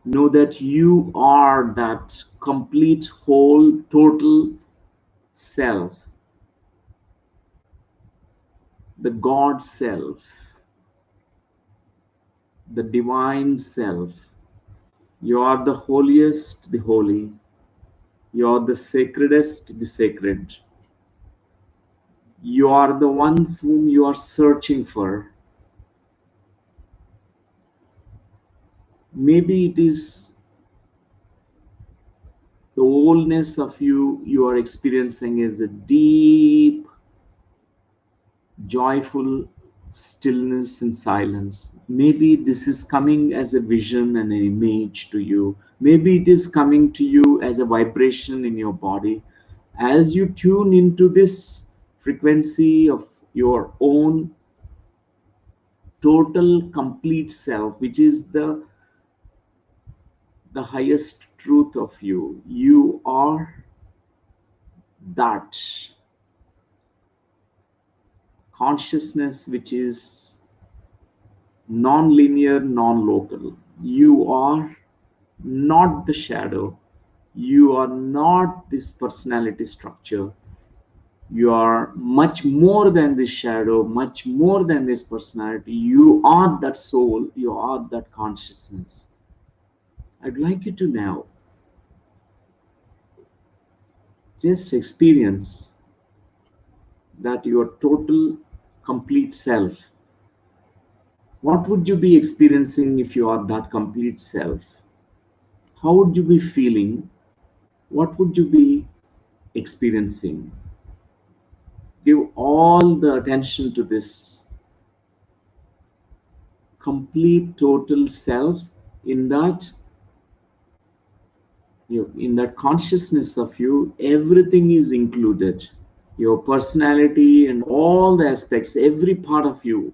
Know that you are that complete, whole, total self, the God self, the divine self. You are the holiest, the holy. You are the sacredest, the sacred. You are the one whom you are searching for. Maybe it is the wholeness of you are experiencing is a deep, joyful stillness and silence. Maybe this is coming as a vision and an image to you. Maybe it is coming to you as a vibration in your body. As you tune into this frequency of your own total complete self, which is the highest truth of you, you are that consciousness which is non-linear, non-local. You are not the shadow. You are not this personality structure. You are much more than this shadow, much more than this personality. You are that soul. You are that consciousness. I'd like you to now just experience that your total, complete self. What would you be experiencing if you are that complete self? How would you be feeling? What would you be experiencing? Give all the attention to this complete total self. In that in that consciousness of you, everything is included. Your personality and all the aspects, every part of you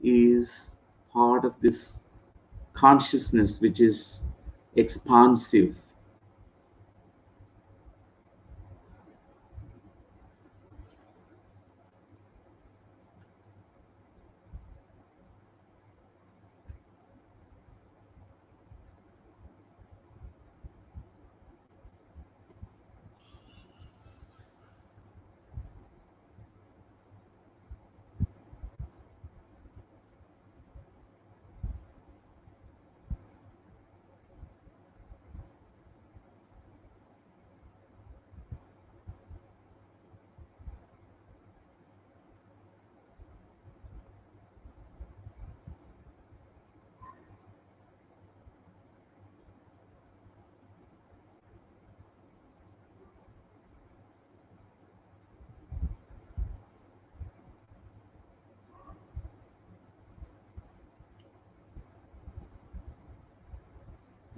is part of this consciousness which is expansive.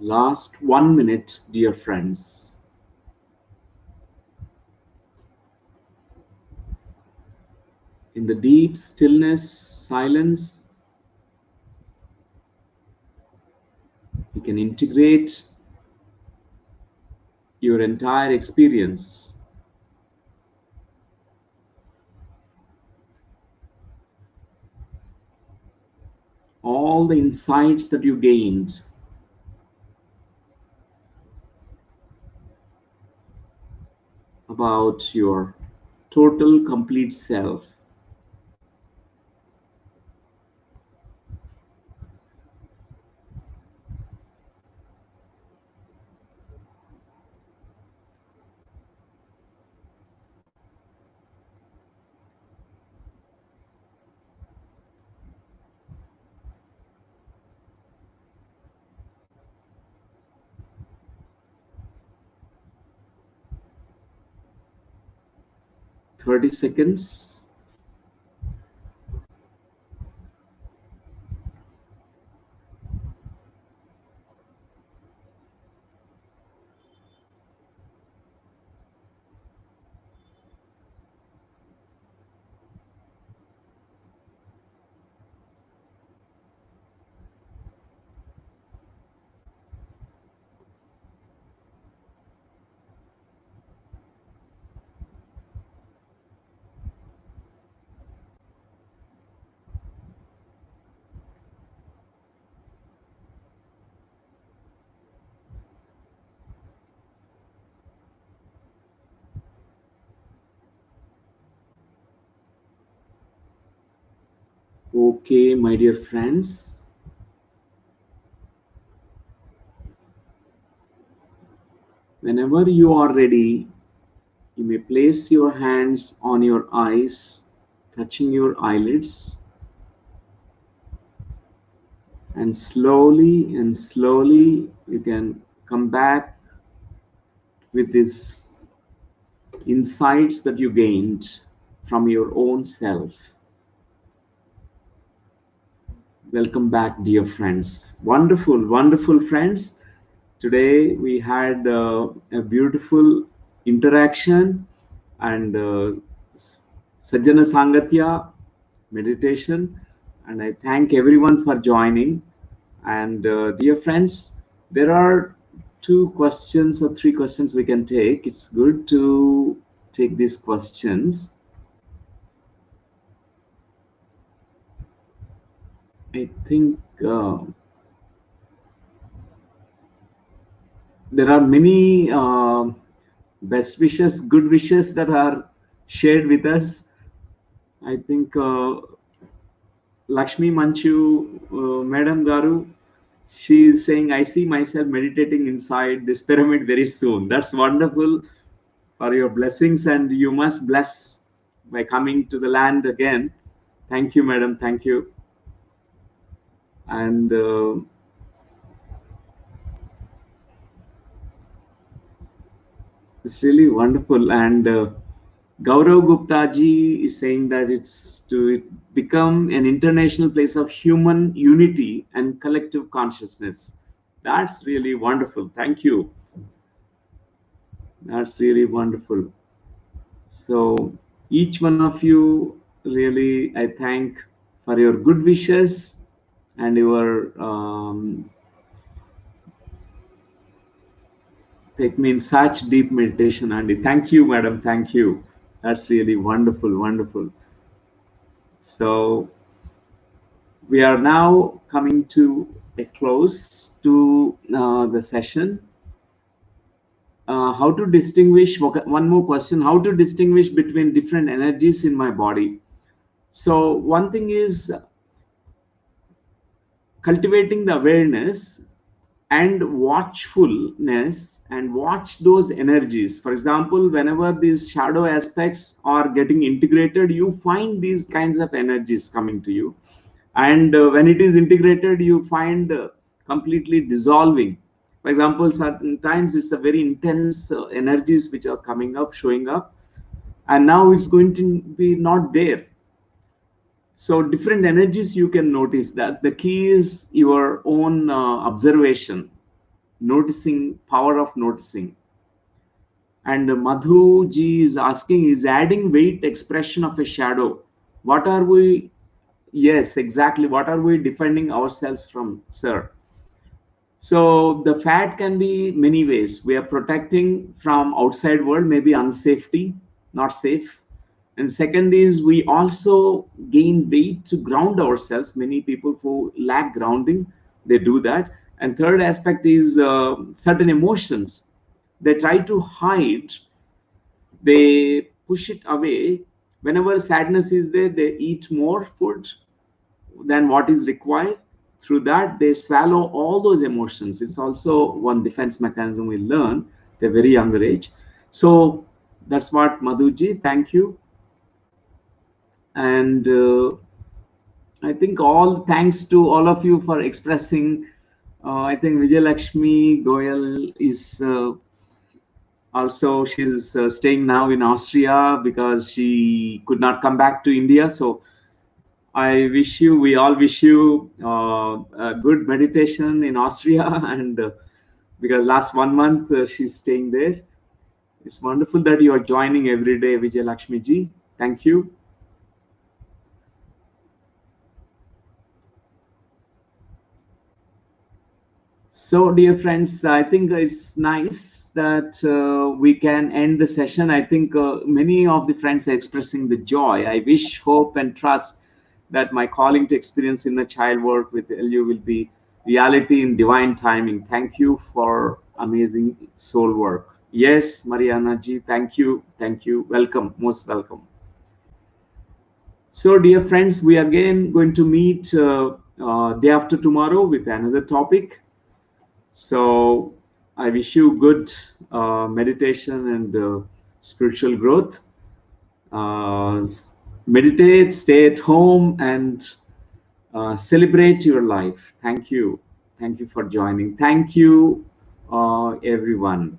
Last 1 minute, dear friends. In the deep stillness, silence, can integrate your entire experience. All the insights that you gained, about your total complete self. Thirty seconds. Okay, my dear friends, whenever you are ready, you may place your hands on your eyes, touching your eyelids, and slowly you can come back with these insights that you gained from your own self. Welcome back, dear friends. Wonderful friends. Today we had a beautiful interaction and Sajjana Sangatya meditation, and I thank everyone for joining. And dear friends, there are 2 questions or 3 questions we can take. It's good to take these questions. I think there are many best wishes, good wishes that are shared with us. I think Lakshmi Manchu, Madam Garu, she is saying, I see myself meditating inside this pyramid very soon. That's wonderful for your blessings, and you must bless by coming to the land again. Thank you, Madam. Thank you. And it's really wonderful. And Gaurav Gupta ji is saying that it's to become an international place of human unity and collective consciousness. That's really wonderful. Thank you. That's really wonderful. So each one of you, really, I thank for your good wishes and your take me in such deep meditation, Andy. Thank you, Madam. Thank you. That's really wonderful. So we are now coming to a close to the session. How to distinguish, one more question, how to distinguish between different energies in my body. So one thing is cultivating the awareness and watchfulness and watch those energies. For example, whenever these shadow aspects are getting integrated, you find these kinds of energies coming to you. And when it is integrated, you find completely dissolving. For example, certain times it's a very intense energies which are coming up, showing up, and now it's going to be not there. So different energies you can notice. That the key is your own observation, noticing, power of noticing. And Madhu ji is asking, is adding weight expression of a shadow? What are we? Yes, exactly. What are we defending ourselves from, sir? So the fat can be many ways. We are protecting from outside world, maybe unsafety, not safe. And second is we also gain weight to ground ourselves. Many people who lack grounding, they do that. And third aspect is certain emotions. They try to hide, they push it away. Whenever sadness is there, they eat more food than what is required. Through that, they swallow all those emotions. It's also one defense mechanism we learn at a very younger age. So that's what, Madhuji, thank you. And I think all thanks to all of you for expressing. I think Vijay Lakshmi Goyal is also, she's staying now in Austria because she could not come back to India. So I wish you, we all wish you a good meditation in Austria. And because last 1 month she's staying there. It's wonderful that you are joining every day, Vijay Lakshmi ji. Thank you. So, dear friends, I think it's nice that we can end the session. I think many of the friends are expressing the joy. I wish, hope, and trust that my calling to experience inner child work with LU will be reality in divine timing. Thank you for amazing soul work. Yes, Mariana ji, thank you. Thank you. Welcome. Most welcome. So, dear friends, we are again going to meet day after tomorrow with another topic. So I wish you good meditation and spiritual growth. Meditate, stay at home, and celebrate your life. Thank you. Thank you for joining. Thank you, everyone.